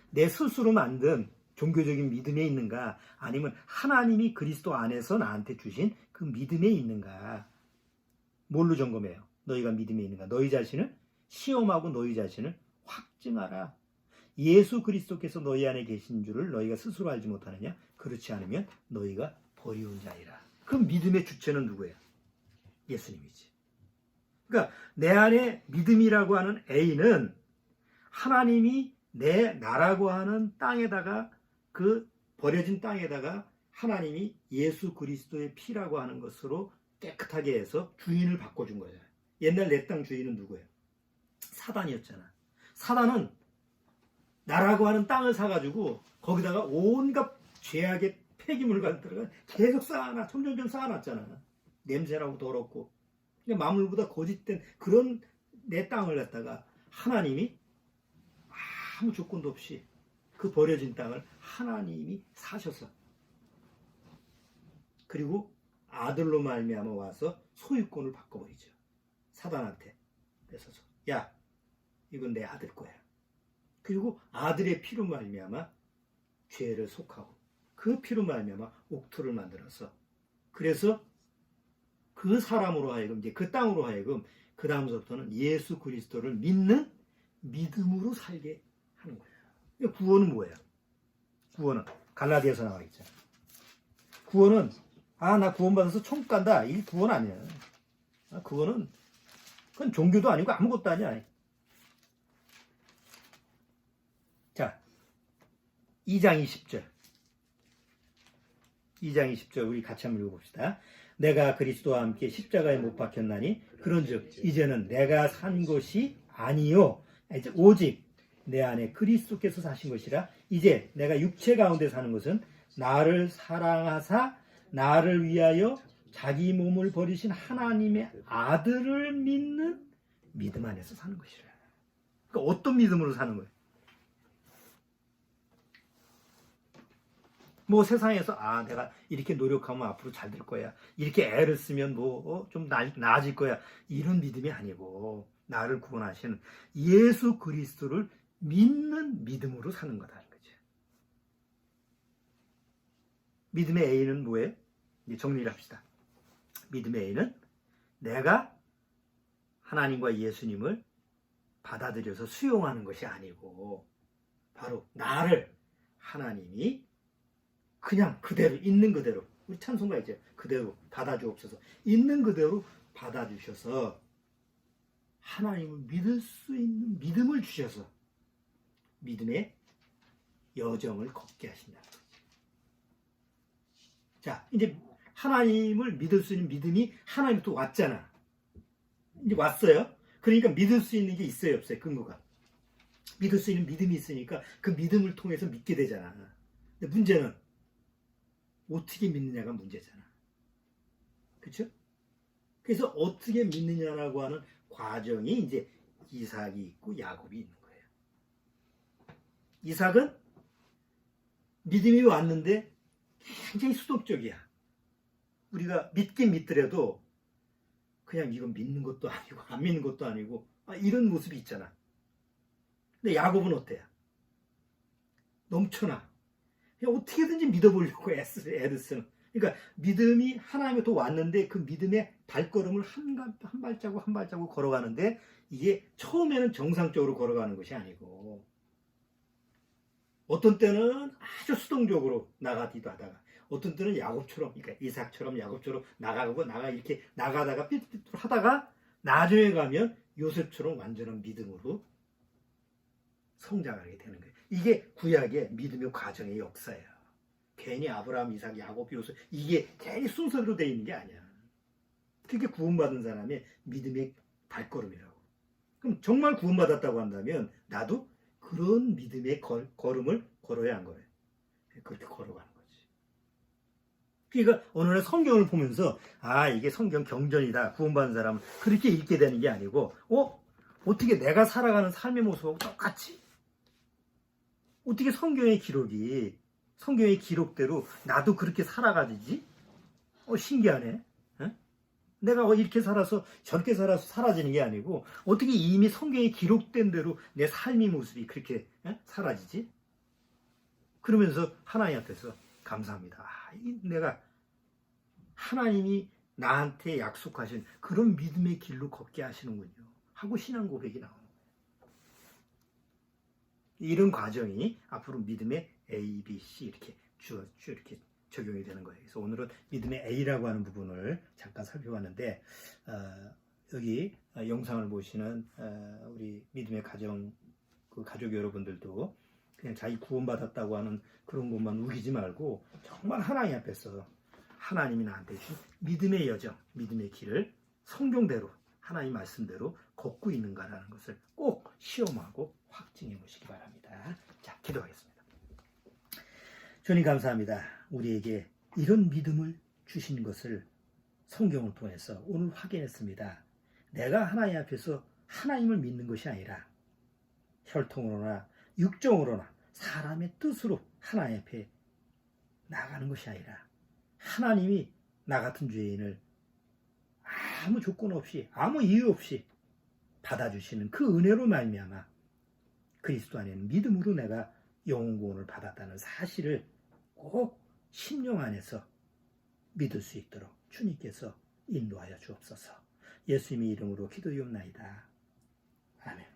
내 스스로 만든 종교적인 믿음에 있는가? 아니면 하나님이 그리스도 안에서 나한테 주신 그 믿음에 있는가? 뭘로 점검해요? 너희가 믿음에 있는가? 너희 자신을 시험하고 너희 자신을 확증하라. 예수 그리스도께서 너희 안에 계신 줄을 너희가 스스로 알지 못하느냐? 그렇지 않으면 너희가 버리운 자이라. 그 믿음의 주체는 누구예요? 예수님이지. 그러니까 내 안에 믿음이라고 하는 A는 하나님이 내 나라고 하는 땅에다가, 그 버려진 땅에다가 하나님이 예수 그리스도의 피라고 하는 것으로 깨끗하게 해서 주인을 바꿔준 거예요. 옛날 내 땅 주인은 누구예요? 사단이었잖아. 사단은 나라고 하는 땅을 사가지고 거기다가 온갖 죄악의 폐기물을 갖다가 계속 쌓아놔. 점점점 쌓아놨잖아. 냄새나고 더럽고. 그러니까 마물보다 거짓된 그런 내 땅을 갖다가 하나님이 아무 조건도 없이 그 버려진 땅을 하나님이 사셔서, 그리고 아들로 말미암아 와서 소유권을 바꿔버리죠. 사단한테 뺏어서. 야, 이건 내 아들 거야. 그리고 아들의 피로 말미암아 죄를 속하고 그 피로 말미암아 옥토를 만들어서, 그래서 그 사람으로 하여금, 이제 그 땅으로 하여금 그 다음서부터는 예수 그리스도를 믿는 믿음으로 살게 하는 거예요. 구원은 뭐예요? 구원은 갈라디아서 나와 있잖아. 구원은 나 구원받아서 천국 간다. 이 구원 아니야. 그건 종교도 아니고 아무것도 아니야. 자, 2장 20절. 2장 20절 우리 같이 한번 읽어봅시다. 내가 그리스도와 함께 십자가에 못 박혔나니 그런즉 이제는 내가 산 것이 아니요, 이제 오직 내 안에 그리스도께서 사신 것이라. 이제 내가 육체 가운데 사는 것은 나를 사랑하사 나를 위하여 자기 몸을 버리신 하나님의 아들을 믿는 믿음 안에서 사는 것이라. 그러니까 어떤 믿음으로 사는 거예요? 뭐 세상에서 내가 이렇게 노력하면 앞으로 잘 될 거야, 이렇게 애를 쓰면 뭐 좀 나아질 거야, 이런 믿음이 아니고 나를 구원하시는 예수 그리스도를 믿는 믿음으로 사는 거다 이거죠. 믿음의 A는 뭐예요? 이제 정리를 합시다. 믿음의 A는 내가 하나님과 예수님을 받아들여서 수용하는 것이 아니고 바로 나를 하나님이 그냥 그대로 있는 그대로, 우리 찬송가 있죠, 그대로 받아주옵소서, 있는 그대로 받아주셔서 하나님을 믿을 수 있는 믿음을 주셔서 믿음의 여정을 걷게 하신다는 거죠. 자, 이제 하나님을 믿을 수 있는 믿음이 하나님부터 왔잖아. 이제 왔어요. 그러니까 믿을 수 있는 게 있어요, 없어요? 근거가. 믿을 수 있는 믿음이 있으니까 그 믿음을 통해서 믿게 되잖아. 근데 문제는 어떻게 믿느냐가 문제잖아. 그렇죠? 그래서 어떻게 믿느냐라고 하는 과정이 이제 이삭이 있고 야곱이 있는 거예요. 이삭은 믿음이 왔는데 굉장히 수동적이야. 우리가 믿긴 믿더라도 그냥 이건 믿는 것도 아니고 안 믿는 것도 아니고 이런 모습이 있잖아. 근데 야곱은 어때요? 넘쳐나. 그냥 어떻게든지 믿어보려고 애를 쓰는. 그러니까 믿음이 하나님에 또 왔는데 그 믿음의 발걸음을 한 발자국 한 발자국 걸어가는데 이게 처음에는 정상적으로 걸어가는 것이 아니고 어떤 때는 아주 수동적으로 나가기도 하다가 어떤 때는 야곱처럼, 그러니까 이삭처럼 야곱처럼 나가 이렇게 나가다가 삐뚤삐뚤 하다가 나중에 가면 요셉처럼 완전한 믿음으로 성장하게 되는 거예요. 이게 구약의 믿음의 과정의 역사예요. 괜히 아브라함, 이삭, 야곱, 요셉 이게 괜히 순서대로 되어 있는 게 아니야. 그게 구원받은 사람의 믿음의 발걸음이라고. 그럼 정말 구원받았다고 한다면 나도 그런 믿음의 걸음을 걸어야 한 거예요. 그렇게 걸어가는 거지. 그러니까 어느 날 성경을 보면서 이게 성경 경전이다, 구원받은 사람은 그렇게 읽게 되는 게 아니고 어떻게 내가 살아가는 삶의 모습하고 똑같이? 어떻게 성경의 기록대로 나도 그렇게 살아가지? 신기하네. 내가 이렇게 살아서 저렇게 살아서 사라지는 게 아니고 어떻게 이미 성경에 기록된 대로 내 삶의 모습이 그렇게 사라지지? 그러면서 하나님 앞에서 감사합니다. 내가 하나님이 나한테 약속하신 그런 믿음의 길로 걷게 하시는군요 하고 신앙 고백이 나오는 거예요. 이런 과정이 앞으로 믿음의 A, B, C 이렇게 쭉 이렇게 적용이 되는 거예요. 그래서 오늘은 믿음의 A라고 하는 부분을 잠깐 살펴봤는데 여기 영상을 보시는 우리 믿음의 가정, 그 가족 여러분들도 그냥 자기 구원받았다고 하는 그런 것만 우기지 말고 정말 하나님 앞에서 하나님이 나한테 주신 믿음의 여정, 믿음의 길을 성경대로 하나님 말씀대로 걷고 있는가라는 것을 꼭 시험하고 확증해 보시기 바랍니다. 자, 기도하겠습니다. 주님 감사합니다. 우리에게 이런 믿음을 주신 것을 성경을 통해서 오늘 확인했습니다. 내가 하나님 앞에서 하나님을 믿는 것이 아니라 혈통으로나 육정으로나 사람의 뜻으로 하나님 앞에 나가는 것이 아니라 하나님이 나 같은 죄인을 아무 조건 없이 아무 이유 없이 받아주시는 그 은혜로 말미암아 그리스도 안에는 믿음으로 내가 영혼 구원을 받았다는 사실을 꼭 심령 안에서 믿을 수 있도록 주님께서 인도하여 주옵소서. 예수님의 이름으로 기도하옵나이다. 아멘.